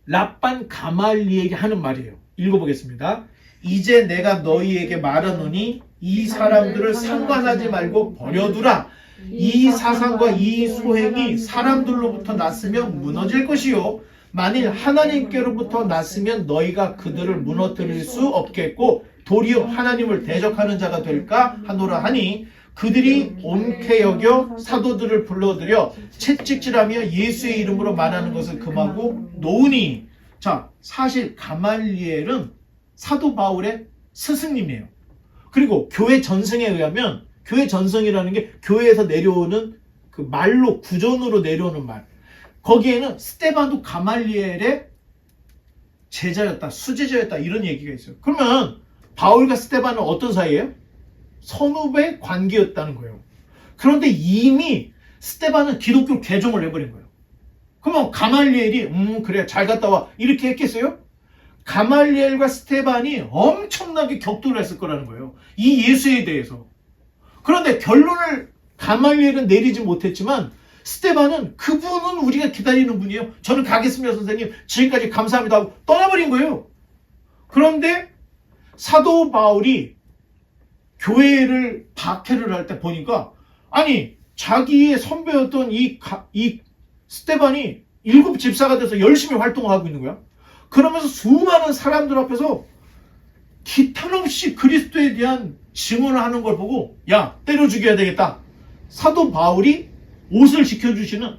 랍반 가말리에게 하는 말이에요. 읽어보겠습니다. 이제 내가 너희에게 말하노니 이 사람들을 상관하지 말고 버려두라. 이 사상과 이 소행이 사람들로부터 났으면 무너질 것이요 만일 하나님께로부터 났으면 너희가 그들을 무너뜨릴 수 없겠고 도리어 하나님을 대적하는 자가 될까 하노라 하니 그들이 옳게 여겨 사도들을 불러들여 채찍질하며 예수의 이름으로 말하는 것을 금하고 놓으니. 자, 사실 가말리엘은 사도 바울의 스승님이에요. 그리고 교회 전승에 의하면 교회 전승이라는 게 교회에서 내려오는 그 말로 구전으로 내려오는 말. 거기에는 스데반도 가말리엘의 제자였다, 수제자였다 이런 얘기가 있어요. 그러면 바울과 스데반은 어떤 사이예요? 선후배 관계였다는 거예요. 그런데 이미 스데반은 기독교 개종을 해버린 거예요. 그러면 가말리엘이 그래 잘 갔다 와 이렇게 했겠어요? 가말리엘과 스데반이 엄청나게 격돌을 했을 거라는 거예요. 이 예수에 대해서. 그런데 결론을 가말리엘은 내리지 못했지만 스데반은 그분은 우리가 기다리는 분이에요. 저는 가겠습니다 선생님. 지금까지 감사합니다 하고 떠나버린 거예요. 그런데 사도 바울이 교회를 박해를 할 때 보니까 아니 자기의 선배였던 이 스데반이 7 집사가 돼서 열심히 활동을 하고 있는 거야. 그러면서 수많은 사람들 앞에서 기탄 없이 그리스도에 대한 증언을 하는 걸 보고 야 때려 죽여야 되겠다. 사도 바울이 옷을 지켜주는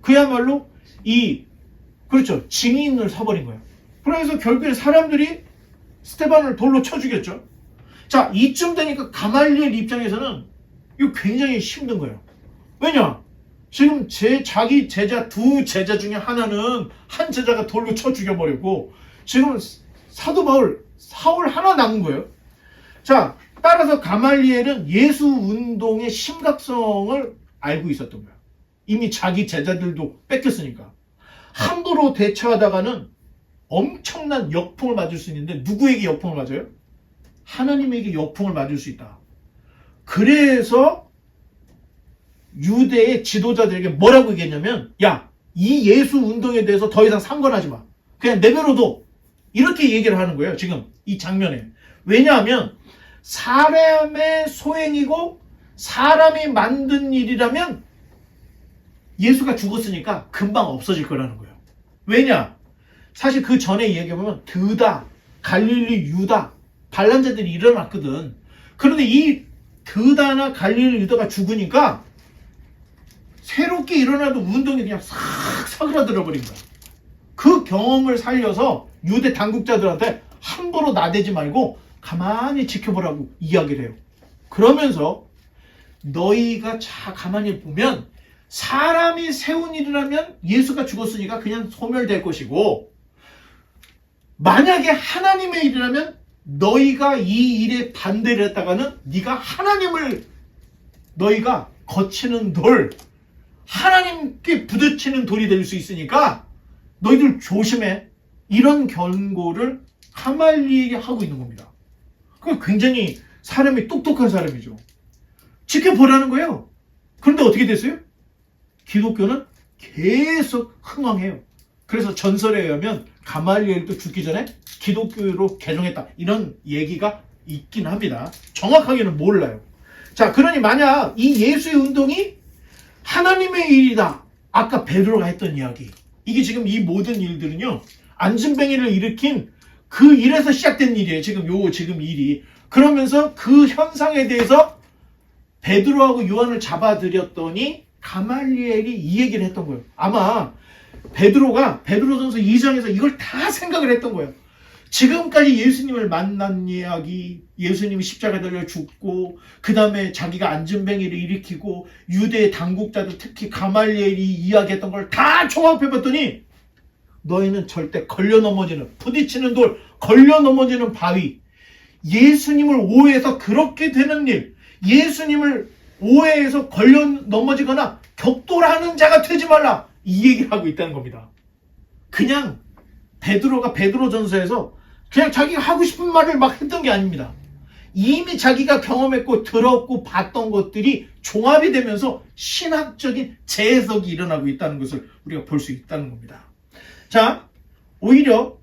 그야말로 그렇죠 증인을 서버린 거예요. 그래서 결국에 사람들이 스데반을 돌로 쳐 죽였죠. 자, 이쯤 되니까 가말리엘 입장에서는 이거 굉장히 힘든 거예요. 왜냐? 지금 자기 제자 두 제자 중에 하나는 한 제자가 돌로 쳐 죽여버렸고 지금 사도 바울 사울 하나 남은 거예요. 자, 따라서 가말리엘은 예수 운동의 심각성을 알고 있었던 거예요. 이미 자기 제자들도 뺏겼으니까. 함부로 대처하다가는 엄청난 역풍을 맞을 수 있는데 누구에게 역풍을 맞아요? 하나님에게 역풍을 맞을 수 있다. 그래서 유대의 지도자들에게 뭐라고 얘기했냐면 야, 이 예수 운동에 대해서 더 이상 상관하지 마. 그냥 내버려둬. 이렇게 얘기를 하는 거예요. 지금 이 장면에. 왜냐하면 사람의 소행이고 사람이 만든 일이라면 예수가 죽었으니까 금방 없어질 거라는 거예요. 왜냐? 사실 그 전에 얘기해보면 드다, 갈릴리, 유다, 반란자들이 일어났거든. 그런데 이 드다나 갈릴리, 유다가 죽으니까 새롭게 일어나던 운동이 그냥 싹 사그라들어 버린 거야. 그 경험을 살려서 유대 당국자들한테 함부로 나대지 말고 가만히 지켜보라고 이야기를 해요. 그러면서 너희가 가만히 보면 사람이 세운 일이라면 예수가 죽었으니까 그냥 소멸될 것이고 만약에 하나님의 일이라면 너희가 이 일에 반대를 했다가는 네가 하나님을 너희가 거치는 돌 하나님께 부딪히는 돌이 될 수 있으니까 너희들 조심해. 이런 경고를 가말리에게 하고 있는 겁니다. 그 굉장히 사람이 똑똑한 사람이죠. 지켜보라는 거예요. 그런데 어떻게 됐어요? 기독교는 계속 흥왕해요. 그래서 전설에 의하면 가말리엘도 죽기 전에 기독교로 개종했다. 이런 얘기가 있긴 합니다. 정확하게는 몰라요. 자, 그러니 만약 이 예수의 운동이 하나님의 일이다. 아까 베드로가 했던 이야기. 이게 지금 이 모든 일들은요. 안진뱅이를 일으킨 그 일에서 시작된 일이에요. 지금 일이. 그러면서 그 현상에 대해서 베드로하고 요한을 잡아들였더니 가말리엘이 이 얘기를 했던 거예요. 아마 베드로전서 2장에서 이걸 다 생각을 했던 거예요. 지금까지 예수님을 만난 이야기, 예수님이 십자가에 달려 죽고 그 다음에 자기가 안진뱅이를 일으키고 유대의 당국자들 특히 가말리엘이 이야기했던 걸 다 종합해봤더니 너희는 절대 걸려 넘어지는, 부딪히는 돌, 걸려 넘어지는 바위, 예수님을 오해해서 그렇게 되는 일, 예수님을 오해해서 걸려 넘어지거나 격돌하는 자가 되지 말라, 이 얘기를 하고 있다는 겁니다. 그냥 베드로가 베드로전서에서 그냥 자기가 하고 싶은 말을 막 했던 게 아닙니다. 이미 자기가 경험했고 들었고 봤던 것들이 종합이 되면서 신학적인 재해석이 일어나고 있다는 것을 우리가 볼 수 있다는 겁니다. 자, 오히려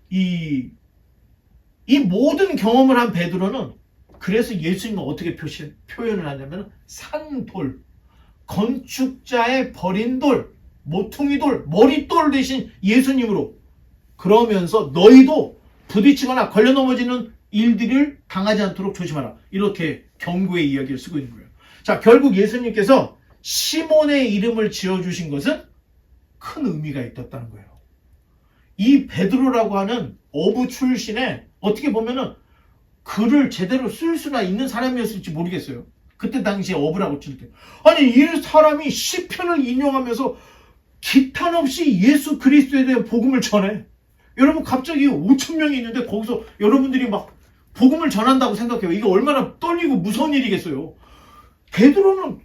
이 모든 경험을 한 베드로는 그래서 예수님을 어떻게 표현을 하냐면 산돌, 건축자의 버린 돌, 모퉁이 돌, 머릿돌 대신 예수님으로, 그러면서 너희도 부딪히거나 걸려 넘어지는 일들을 당하지 않도록 조심하라. 이렇게 경고의 이야기를 쓰고 있는 거예요. 자, 결국 예수님께서 시몬의 이름을 지어주신 것은 큰 의미가 있었다는 거예요. 이 베드로라고 하는 어부 출신에 어떻게 보면은 글을 제대로 쓸 수나 있는 사람이었을지 모르겠어요. 그때 당시에 어부라고 칠 때. 아니, 이 사람이 시편을 인용하면서 기탄 없이 예수 그리스도에 대한 복음을 전해. 여러분, 갑자기 5,000명이 있는데 거기서 여러분들이 막 복음을 전한다고 생각해요. 이게 얼마나 떨리고 무서운 일이겠어요. 베드로는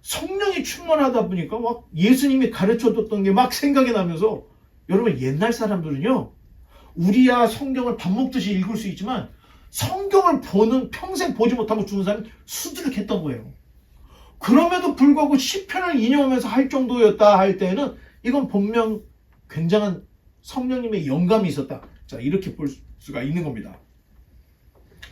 성령이 충만하다 보니까 막 예수님이 가르쳐줬던 게 막 생각이 나면서, 여러분, 옛날 사람들은요, 우리야 성경을 밥 먹듯이 읽을 수 있지만 성경을 평생 보지 못하고 죽은 사람이 수두룩했던 거예요. 그럼에도 불구하고 시편을 인용하면서 할 정도였다 할 때는 이건 분명 굉장한 성령님의 영감이 있었다. 자, 이렇게 볼 수가 있는 겁니다.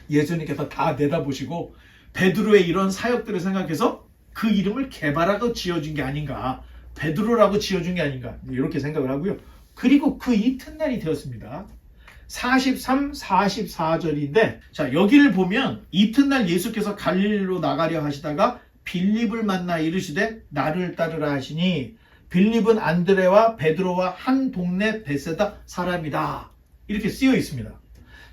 예수님께서 다 내다보시고 베드로의 이런 사역들을 생각해서 그 이름을 개바라고 지어준 게 아닌가, 베드로라고 지어준 게 아닌가, 이렇게 생각을 하고요. 그리고 그 이튿날이 되었습니다. 43, 44절인데, 자, 여기를 보면 이튿날 예수께서 갈릴리로 나가려 하시다가 빌립을 만나 이르시되 나를 따르라 하시니, 빌립은 안드레와 베드로와 한 동네 베세다 사람이다. 이렇게 쓰여 있습니다.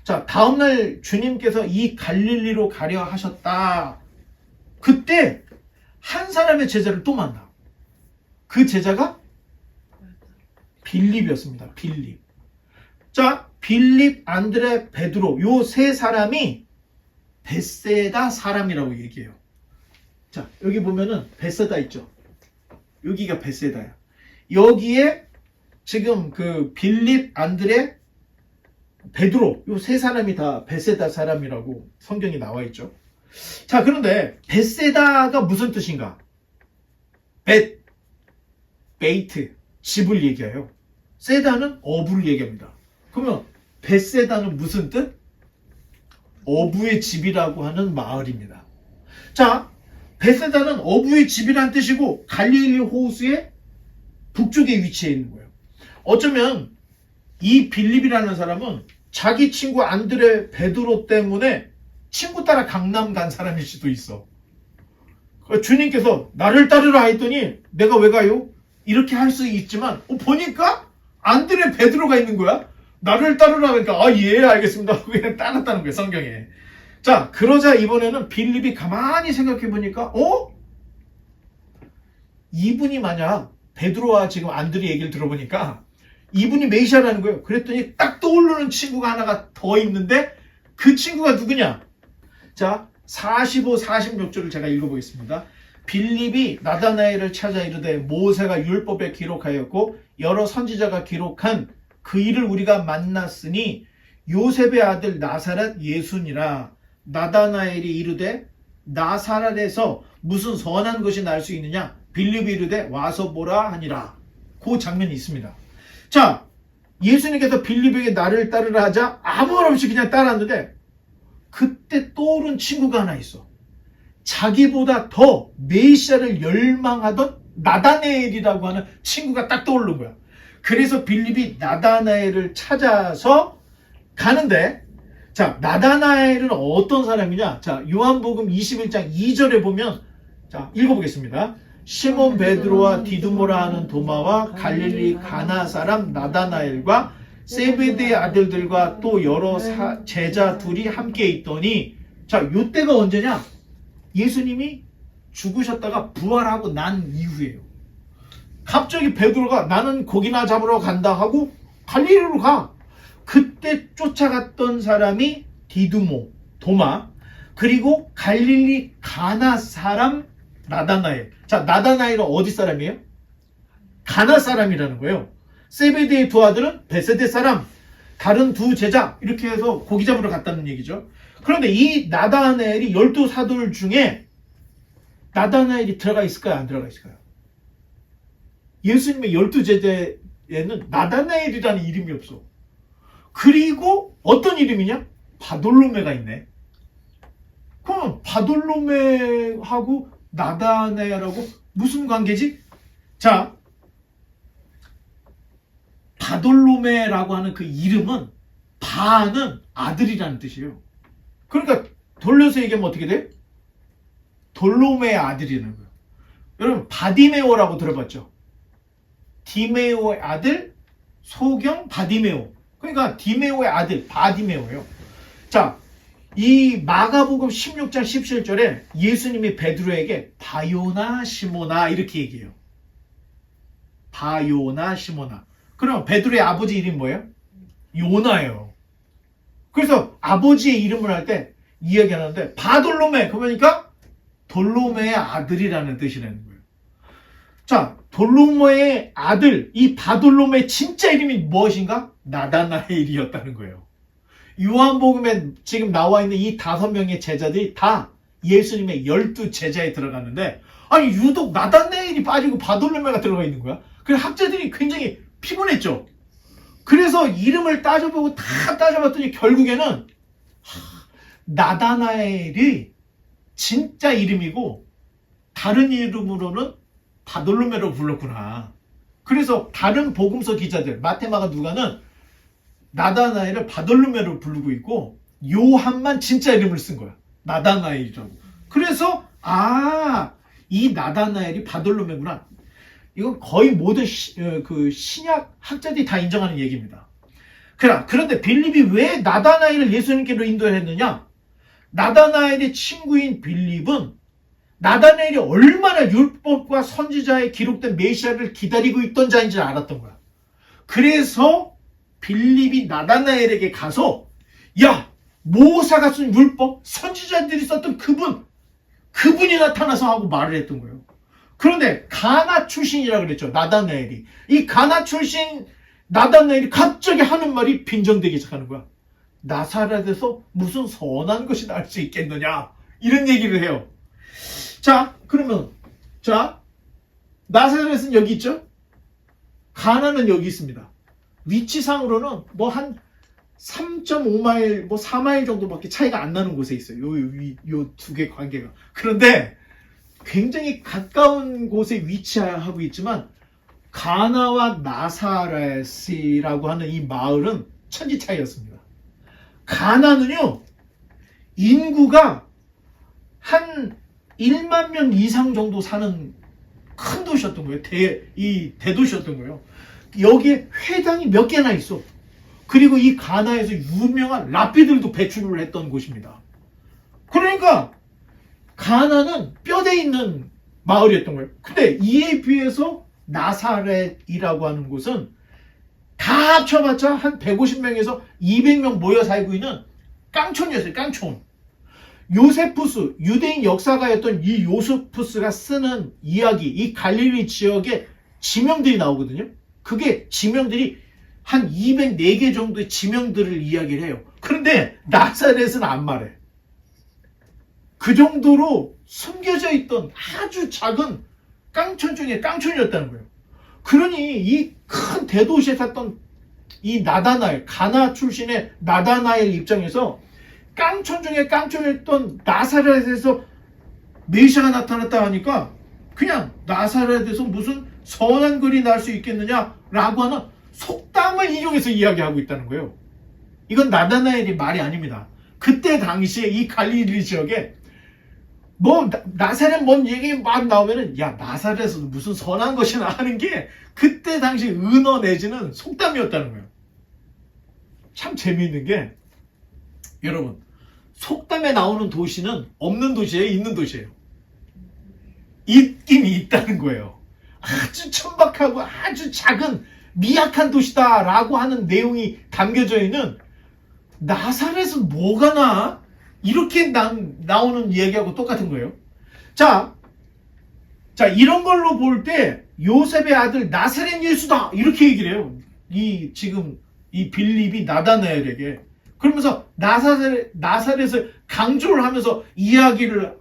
자, 다음날 주님께서 이 갈릴리로 가려 하셨다. 그때 한 사람의 제자를 또 만나. 그 제자가 빌립이었습니다. 빌립. 자, 빌립, 안드레, 베드로, 요 세 사람이 베세다 사람이라고 얘기해요. 자, 여기 보면은 베세다 있죠. 여기가 베세다야. 여기에 지금 그 빌립, 안드레, 베드로, 요 세 사람이 다 베세다 사람이라고 성경이 나와 있죠. 자, 그런데 베세다가 무슨 뜻인가? 베이트, 집을 얘기해요. 세다는 어부를 얘기합니다. 그러면 베세다는 무슨 뜻? 어부의 집이라고 하는 마을입니다. 자, 베세다는 어부의 집이란 뜻이고 갈릴리 호수의 북쪽에 위치해 있는 거예요. 어쩌면 이 빌립이라는 사람은 자기 친구 안드레, 베드로 때문에 친구 따라 강남 간 사람일 수도 있어. 주님께서 나를 따르라 했더니 내가 왜 가요? 이렇게 할 수 있지만 보니까 안드레, 베드로가 있는 거야. 나를 따르라 그러니까 예, 알겠습니다 하고 그냥 따랐다는 거예요, 성경에. 자, 그러자 이번에는 빌립이 가만히 생각해 보니까 이분이 만약 베드로와 지금 안드레 얘기를 들어보니까 이분이 메시아라는 거예요. 그랬더니 딱 떠오르는 친구가 하나가 더 있는데 그 친구가 누구냐? 자, 45, 46절을 제가 읽어보겠습니다. 빌립이 나다나엘을 찾아 이르되 모세가 율법에 기록하였고 여러 선지자가 기록한 그 일을 우리가 만났으니 요셉의 아들 나사렛 예수니라. 나다나엘이 이르되 나사렛에서 무슨 선한 것이 날 수 있느냐? 빌립이 이르되 와서 보라 하니라. 그 장면이 있습니다. 자, 예수님께서 빌립에게 나를 따르라 하자 아무 말 없이 그냥 따랐는데 그때 떠오른 친구가 하나 있어. 자기보다 더 메시아를 열망하던 나다나엘이라고 하는 친구가 딱 떠오른 거야. 그래서 빌립이 나다나엘을 찾아서 가는데, 자, 나다나엘은 어떤 사람이냐? 자, 요한복음 21장 2절에 보면, 자, 읽어보겠습니다. 시몬 베드로와 디두모라 하는 도마와 갈릴리 가나 사람 나다나엘과 세베대의 아들들과 또 여러 제자 둘이 함께 있더니, 자, 요때가 언제냐? 예수님이 죽으셨다가 부활하고 난 이후에요. 갑자기 베드로가 나는 고기나 잡으러 간다 하고 갈릴리로 가. 그때 쫓아갔던 사람이 디두모, 도마, 그리고 갈릴리 가나 사람 나다나엘. 자, 나다나엘은 어디 사람이에요? 가나 사람이라는 거예요. 세베대의 두 아들은 베세대 사람, 다른 두 제자, 이렇게 해서 고기 잡으러 갔다는 얘기죠. 그런데 이 나다나엘이 12사도들 중에 나다나엘이 들어가 있을까요? 안 들어가 있을까요? 예수님의 12제자에는 나다나엘이라는 이름이 없어. 그리고 어떤 이름이냐? 바돌로메가 있네. 그럼 바돌로메하고 나다나엘하고 무슨 관계지? 자, 바돌로메라고 하는 그 이름은 바는 아들이라는 뜻이에요. 그러니까 돌려서 얘기하면 어떻게 돼? 돌로메의 아들이라는 거예요. 여러분 바디메오라고 들어봤죠? 디메오의 아들 소경 바디메오. 그러니까 디메오의 아들 바디메오예요. 자, 이 마가복음 16장 17절에 예수님이 베드로에게 바요나 시모나 이렇게 얘기해요. 바요나 시모나. 그럼 베드로의 아버지 이름이 뭐예요? 요나예요. 그래서 아버지의 이름을 할 때 이야기하는데 바돌로메 그러니까 돌로메의 아들이라는 뜻이라는 거예요. 자, 돌로메의 아들 이 바돌로메의 진짜 이름이 무엇인가? 나다나엘이었다는 거예요. 요한복음에 지금 나와 있는 이 5명의 제자들이 다 예수님의 12제자에 들어갔는데 아니 유독 나다나엘이 빠지고 바돌로메가 들어가 있는 거야. 그래서 학자들이 굉장히 피곤했죠. 그래서 이름을 따져보고 다 따져봤더니 결국에는 나다나엘이 진짜 이름이고 다른 이름으로는 바돌로메로 불렀구나. 그래서 다른 복음서 기자들 마태, 마가, 누가는 나다나엘을 바돌로메로 부르고 있고 요한만 진짜 이름을 쓴 거야. 나다나엘이라고. 그래서 이 나다나엘이 바돌로메구나. 이건 거의 모든 신약 학자들이 다 인정하는 얘기입니다. 그런데 빌립이 왜 나다나엘을 예수님께로 인도했느냐? 나다나엘의 친구인 빌립은 나다나엘이 얼마나 율법과 선지자에 기록된 메시아를 기다리고 있던 자인지 알았던 거야. 그래서 빌립이 나다나엘에게 가서 야, 모세가 쓴 율법, 선지자들이 썼던 그분이 나타나서 하고 말을 했던 거예요. 그런데 가나 출신이라고 그랬죠. 나다나엘이. 이 가나 출신 나다나엘이 갑자기 하는 말이 빈정되기 시작하는 거야. 나사렛에서 무슨 선한 것이 날 수 있겠느냐. 이런 얘기를 해요. 자, 그러면 나사렛은 여기 있죠. 가나는 여기 있습니다. 위치상으로는 뭐 한 3.5마일, 4마일 정도밖에 차이가 안 나는 곳에 있어요. 요 두 개 관계가. 그런데 굉장히 가까운 곳에 위치하고 있지만 가나와 나사렛이라고 하는 이 마을은 천지 차이였습니다. 가나는요, 인구가 한 1만 명 이상 정도 사는 큰 도시였던 거예요. 대도시였던 거예요. 여기에 회당이 몇 개나 있어. 그리고 이 가나에서 유명한 랍비들도 배출을 했던 곳입니다. 그러니까 가나는 뼈대 있는 마을이었던 거예요. 근데 이에 비해서 나사렛이라고 하는 곳은 다 합쳐봤자 한 150명에서 200명 모여 살고 있는 깡촌이었어요. 깡촌. 요세푸스, 유대인 역사가였던 이 요세푸스가 쓰는 이야기, 이 갈릴리 지역의 지명들이 나오거든요. 그게 지명들이 한 204개 정도의 지명들을 이야기를 해요. 그런데 나사렛은 안 말해. 그 정도로 숨겨져 있던 아주 작은 깡촌 중에 깡촌이었다는 거예요. 그러니 이 큰 대도시에 샀던 이 나다나엘, 가나 출신의 나다나엘 입장에서 깡촌 중에 깡촌이었던 나사렛에서 메시아가 나타났다 하니까 그냥 나사렛에서 무슨 선한 글이 날 수 있겠느냐라고 하는 속담을 인용해서 이야기하고 있다는 거예요. 이건 나다나엘이 말이 아닙니다. 그때 당시에 이 갈릴리 지역에 뭐 나사렛 뭔 얘기 막 나오면은 야 나사렛에서 무슨 선한 것이 나는 게 그때 당시 은어 내지는 속담이었다는 거예요. 참 재미있는 게 여러분 속담에 나오는 도시는 없는 도시예요, 있는 도시예요? 있긴 있다는 거예요. 아주 천박하고 아주 작은 미약한 도시다라고 하는 내용이 담겨져 있는 나사렛은 뭐가 나? 이렇게 나오는 얘기하고 똑같은 거예요. 자, 이런 걸로 볼 때 요셉의 아들 나사렛 예수다 이렇게 얘기를 해요. 지금 이 빌립이 나다나엘에게 그러면서 나사렛을 강조를 하면서 이야기를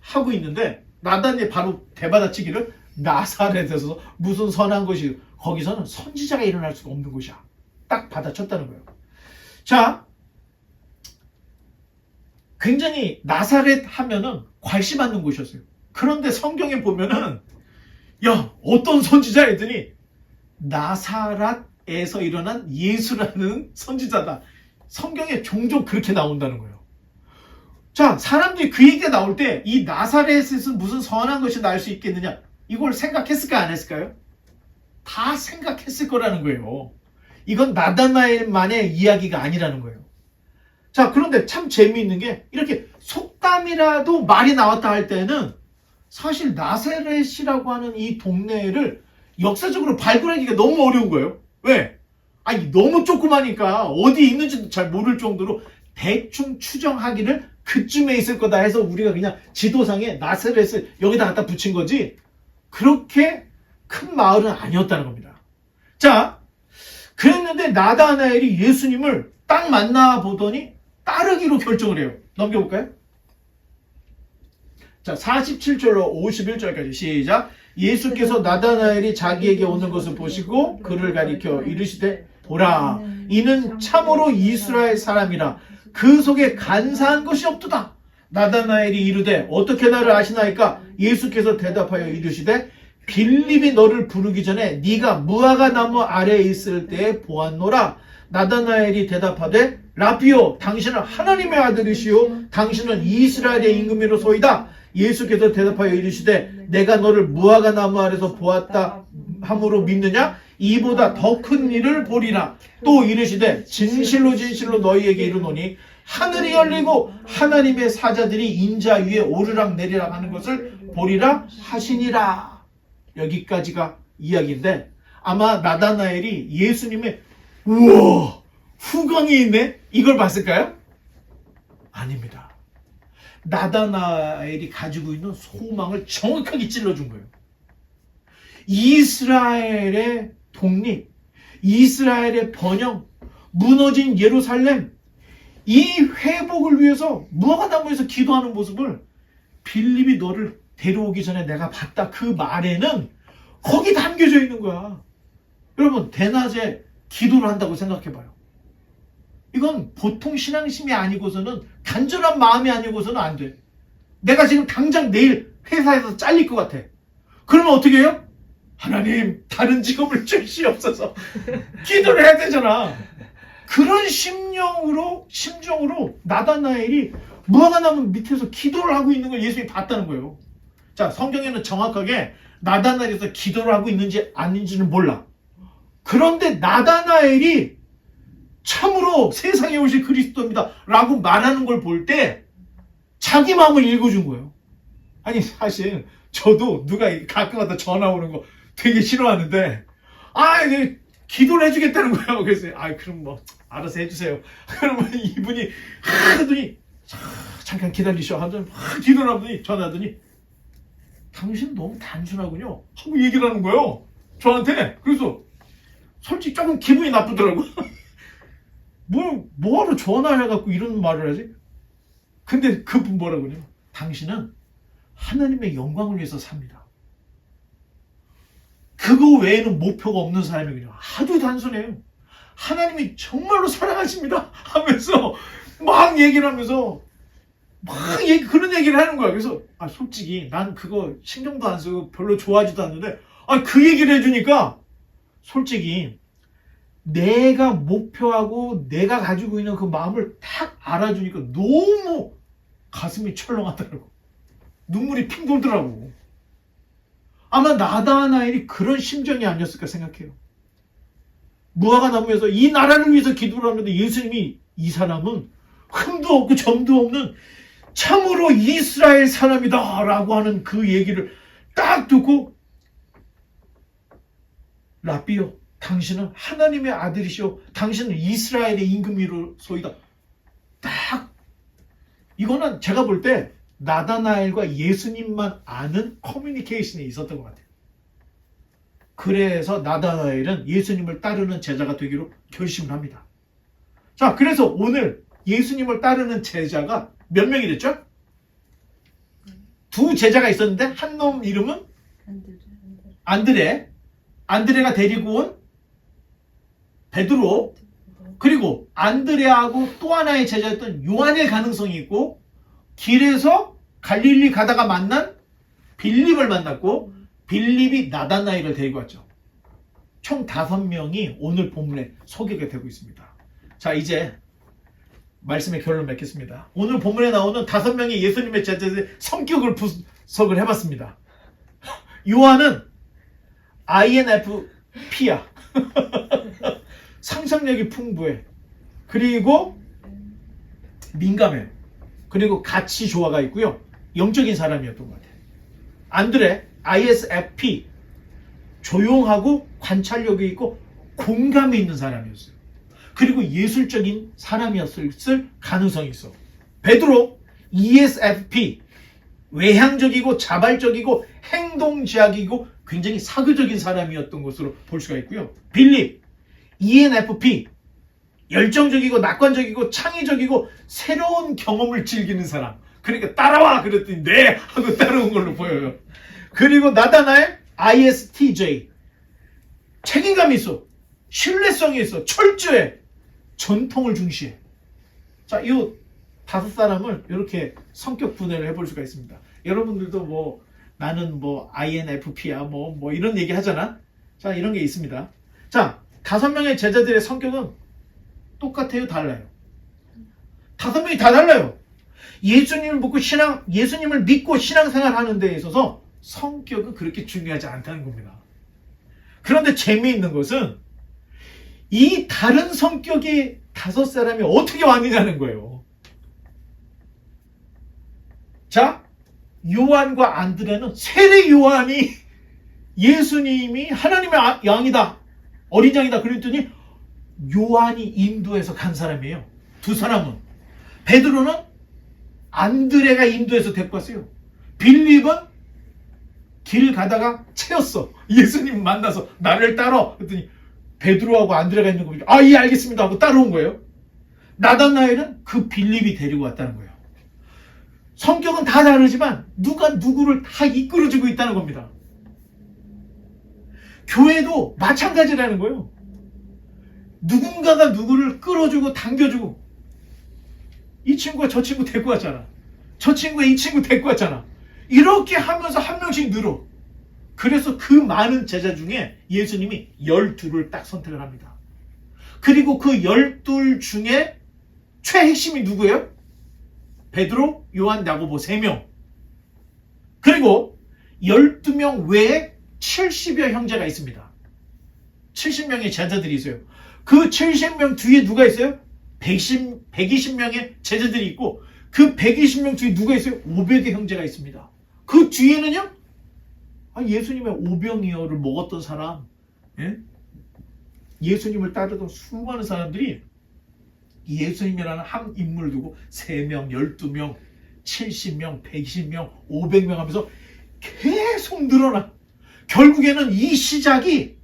하고 있는데 나다나엘이 바로 대받아치기를 나사렛에서 무슨 선한 것이 거기서는 선지자가 일어날 수가 없는 곳이야. 딱 받아쳤다는 거예요. 자, 굉장히 나사렛 하면은 괄시받는 곳이었어요. 그런데 성경에 보면은 야 어떤 선지자 했더니 나사렛에서 일어난 예수라는 선지자다. 성경에 종종 그렇게 나온다는 거예요. 자, 사람들이 그 얘기가 나올 때 이 나사렛에서 무슨 선한 것이 날 수 있겠느냐 이걸 생각했을까 안 했을까요? 다 생각했을 거라는 거예요. 이건 나다나엘만의 이야기가 아니라는 거예요. 자, 그런데 참 재미있는 게 이렇게 속담이라도 말이 나왔다 할 때는 사실 나사렛이라고 하는 이 동네를 역사적으로 발굴하기가 너무 어려운 거예요. 왜? 아니 너무 조그마니까 어디 있는지도 잘 모를 정도로 대충 추정하기를 그쯤에 있을 거다 해서 우리가 그냥 지도상에 나사렛을 여기다 갖다 붙인 거지 그렇게 큰 마을은 아니었다는 겁니다. 자, 그랬는데 나다나엘이 예수님을 딱 만나보더니 따르기로 결정을 해요. 넘겨볼까요? 자, 47절로 51절까지 시작. 예수께서 나다나엘이 자기에게 오는 것을 보시고 그를 가리켜 이르시되 보라 이는 참으로 이스라엘 사람이라 그 속에 간사한 것이 없도다. 나다나엘이 이르되 어떻게 나를 아시나이까? 예수께서 대답하여 이르시되 빌립이 너를 부르기 전에 네가 무화과 나무 아래에 있을 때에 보았노라. 나다나엘이 대답하되 라피오 당신은 하나님의 아들이시오 당신은 이스라엘의 임금이로소이다. 예수께서 대답하여 이르시되 내가 너를 무화과 나무 아래서 보았다 함으로 믿느냐? 이보다 더 큰 일을 보리라. 또 이르시되 진실로 진실로 너희에게 이르노니 하늘이 열리고 하나님의 사자들이 인자 위에 오르락 내리락 하는 것을 보리라 하시니라. 여기까지가 이야기인데 아마 나다나엘이 예수님의 우와 후광이 있네 이걸 봤을까요? 아닙니다. 나다나엘이 가지고 있는 소망을 정확하게 찔러준 거예요. 이스라엘의 독립, 이스라엘의 번영, 무너진 예루살렘 이 회복을 위해서 무화과나무에서 기도하는 모습을 빌립이 너를 데려오기 전에 내가 봤다. 그 말에는 거기 담겨져 있는 거야. 여러분 대낮에 기도를 한다고 생각해봐요. 이건 보통 신앙심이 아니고서는 간절한 마음이 아니고서는 안 돼. 내가 지금 당장 내일 회사에서 잘릴 것 같아. 그러면 어떻게 해요? 하나님 다른 직업을 주시옵소서. 기도를 해야 되잖아. 그런 심정으로 나다나엘이 무화과나무 밑에서 기도를 하고 있는 걸 예수님이 봤다는 거예요. 자, 성경에는 정확하게 나다나엘에서 기도를 하고 있는지 아닌지는 몰라. 그런데 나다나엘이 참으로 세상에 오실 그리스도입니다 라고 말하는 걸 볼 때 자기 마음을 읽어준 거예요. 아니 사실 저도 누가 가끔가다 전화 오는 거 되게 싫어하는데 기도를 해주겠다는 거예요. 그래서 그럼 뭐 알아서 해주세요. 그러면 이분이 하더니 잠깐 기다리셔 하더니 기도를 하더니 전화하더니 당신 너무 단순하군요 하고 얘기를 하는 거예요 저한테. 그래서 솔직히 조금 기분이 나쁘더라고. 뭐하러 전화해갖고 이런 말을 하지? 근데 그분 뭐라고 그래요? 당신은 하나님의 영광을 위해서 삽니다. 그거 외에는 목표가 없는 사람이거든요. 아주 단순해요. 하나님이 정말로 사랑하십니다 하면서 막 얘기를 하면서 그런 얘기를 하는 거야. 그래서 솔직히 난 그거 신경도 안 쓰고 별로 좋아하지도 않는데 그 얘기를 해주니까 솔직히 내가 목표하고 내가 가지고 있는 그 마음을 딱 알아주니까 너무 가슴이 철렁하더라고. 눈물이 핑 돌더라고. 아마 나다나엘이 그런 심정이 아니었을까 생각해요. 무화과 나무에서 이 나라를 위해서 기도를 하는데 예수님이 이 사람은 흠도 없고 점도 없는 참으로 이스라엘 사람이다 라고 하는 그 얘기를 딱 듣고 라비요, 당신은 하나님의 아들이시오. 당신은 이스라엘의 임금이로소이다. 딱 이거는 제가 볼 때 나다나엘과 예수님만 아는 커뮤니케이션이 있었던 것 같아요. 그래서 나다나엘은 예수님을 따르는 제자가 되기로 결심을 합니다. 자, 그래서 오늘 예수님을 따르는 제자가 몇 명이 됐죠? 두 제자가 있었는데 한 놈 이름은 안드레. 안드레가 데리고 온 베드로, 그리고 안드레하고 또 하나의 제자였던 요한일 가능성이 있고, 길에서 갈릴리 가다가 만난 빌립을 만났고, 빌립이 나다나엘을 데리고 왔죠. 총 5명이 오늘 본문에 소개가 되고 있습니다. 자, 이제 말씀의 결론을 맺겠습니다. 오늘 본문에 나오는 5명의 예수님의 제자들의 성격을 분석을 해봤습니다. 요한은 INFP야. 상상력이 풍부해. 그리고 민감해. 그리고 가치 조화가 있고요. 영적인 사람이었던 것 같아요. 안드레 ISFP, 조용하고 관찰력이 있고 공감이 있는 사람이었어요. 그리고 예술적인 사람이었을 가능성이 있어. 베드로 ESFP, 외향적이고 자발적이고 행동지향이고 굉장히 사교적인 사람이었던 것으로 볼 수가 있고요. 빌립 ENFP, 열정적이고 낙관적이고 창의적이고 새로운 경험을 즐기는 사람. 그러니까 따라와 그랬더니 네 하고 따라온 걸로 보여요. 그리고 나다나엘 ISTJ, 책임감이 있어, 신뢰성이 있어, 철저해, 전통을 중시해. 자, 이 5사람을 이렇게 성격 분해를 해볼 수가 있습니다. 여러분들도 뭐 나는 뭐 INFP야 뭐 이런 얘기 하잖아. 자, 이런 게 있습니다. 자, 5명의 제자들의 성격은 똑같아요, 달라요? 5명이 다 달라요. 예수님을 믿고 신앙생활 하는 데 있어서 성격은 그렇게 중요하지 않다는 겁니다. 그런데 재미있는 것은 이 다른 성격의 5사람이 어떻게 왔느냐는 거예요. 자, 요한과 안드레는 세례 요한이 예수님이 하나님의 양이다, 어린 양이다 그랬더니 요한이 인도해서 간 사람이에요. 2사람은. 베드로는 안드레가 인도해서 데리고 왔어요. 빌립은 길 가다가 채였어. 예수님 만나서 나를 따라 그랬더니 베드로하고 안드레가 있는 거 보니까 예 알겠습니다 하고 따라온 거예요. 나다나엘은 그 빌립이 데리고 왔다는 거예요. 성격은 다 다르지만 누가 누구를 다 이끌어주고 있다는 겁니다. 교회도 마찬가지라는 거예요. 누군가가 누구를 끌어주고 당겨주고, 이 친구가 저 친구 데리고 왔잖아, 저 친구가 이 친구 데리고 왔잖아. 이렇게 하면서 한 명씩 늘어. 그래서 그 많은 제자 중에 예수님이 12를 딱 선택을 합니다. 그리고 그 12 중에 최핵심이 누구예요? 베드로, 요한, 야고보 3명. 그리고 12명 외에 70여 형제가 있습니다. 70명의 제자들이 있어요. 그 70명 뒤에 누가 있어요? 120명의 제자들이 있고, 그 120명 뒤에 누가 있어요? 500의 형제가 있습니다. 그 뒤에는요, 예수님의 오병이어를 먹었던 사람, 예수님을 따르던 수많은 사람들이 예수님이라는 한 인물을 두고 3명, 12명, 70명, 120명, 500명 하면서 계속 늘어나. 결국에는 이 시작이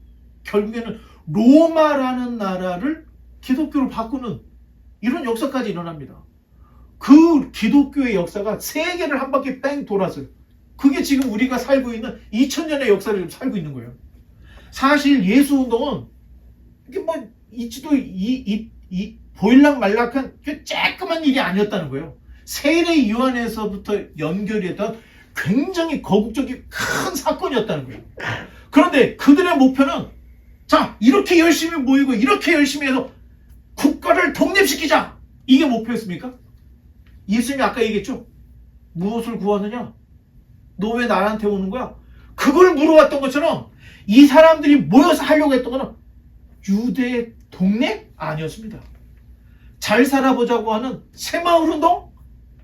로마라는 나라를 기독교로 바꾸는 이런 역사까지 일어납니다. 그 기독교의 역사가 세계를 한 바퀴 뺑 돌았어요. 그게 지금 우리가 살고 있는 2000년의 역사를 지금 살고 있는 거예요. 사실 예수 운동은 이게 뭐 있지도 보일락 말락한 쬐끄만 일이 아니었다는 거예요. 세례 요한에서부터 연결이 했던 굉장히 거국적인 큰 사건이었다는 거예요. 그런데 그들의 목표는 자, 이렇게 열심히 모이고 이렇게 열심히 해서 국가를 독립시키자. 이게 목표였습니까? 예수님이 아까 얘기했죠. 무엇을 구하느냐? 너 왜 나한테 오는 거야? 그걸 물어봤던 것처럼 이 사람들이 모여서 하려고 했던 거는 유대의 동네? 아니었습니다. 잘 살아보자고 하는 새마을 운동?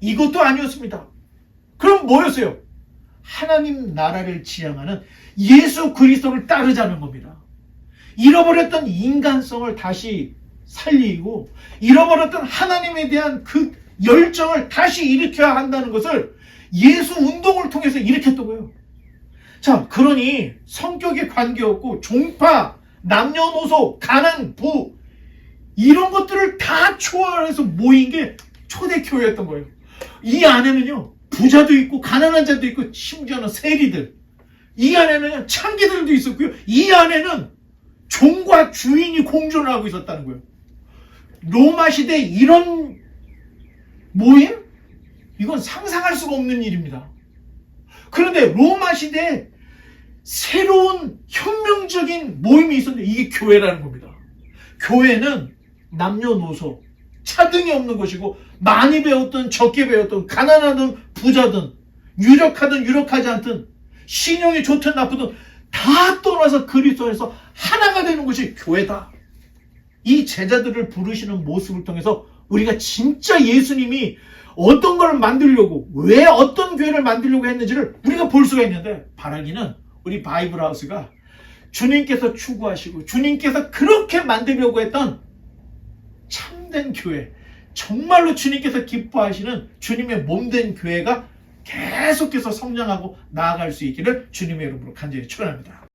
이것도 아니었습니다. 그럼 뭐였어요? 하나님 나라를 지향하는 예수 그리스도를 따르자는 겁니다. 잃어버렸던 인간성을 다시 살리고 잃어버렸던 하나님에 대한 그 열정을 다시 일으켜야 한다는 것을 예수 운동을 통해서 일으켰던 거예요. 자, 그러니 성격에 관계없고 종파, 남녀노소, 가난, 부 이런 것들을 다 초월해서 모인 게 초대교회였던 거예요. 이 안에는요 부자도 있고 가난한 자도 있고 심지어는 세리들, 이 안에는 창기들도 있었고요, 이 안에는 종과 주인이 공존을 하고 있었다는 거예요. 로마 시대 이런 모임? 이건 상상할 수가 없는 일입니다. 그런데 로마 시대에 새로운 혁명적인 모임이 있었는데 이게 교회라는 겁니다. 교회는 남녀노소, 차등이 없는 것이고 많이 배웠든 적게 배웠든 가난하든 부자든 유력하든 유력하지 않든 신용이 좋든 나쁘든 다 떠나서 그리스도 안에서 하나가 되는 것이 교회다. 이 제자들을 부르시는 모습을 통해서 우리가 진짜 예수님이 어떤 걸 만들려고, 왜 어떤 교회를 만들려고 했는지를 우리가 볼 수가 있는데, 바라기는 우리 바이블 하우스가 주님께서 추구하시고 주님께서 그렇게 만들려고 했던 참된 교회, 정말로 주님께서 기뻐하시는 주님의 몸된 교회가 계속해서 성장하고 나아갈 수 있기를 주님의 이름으로 간절히 축원합니다.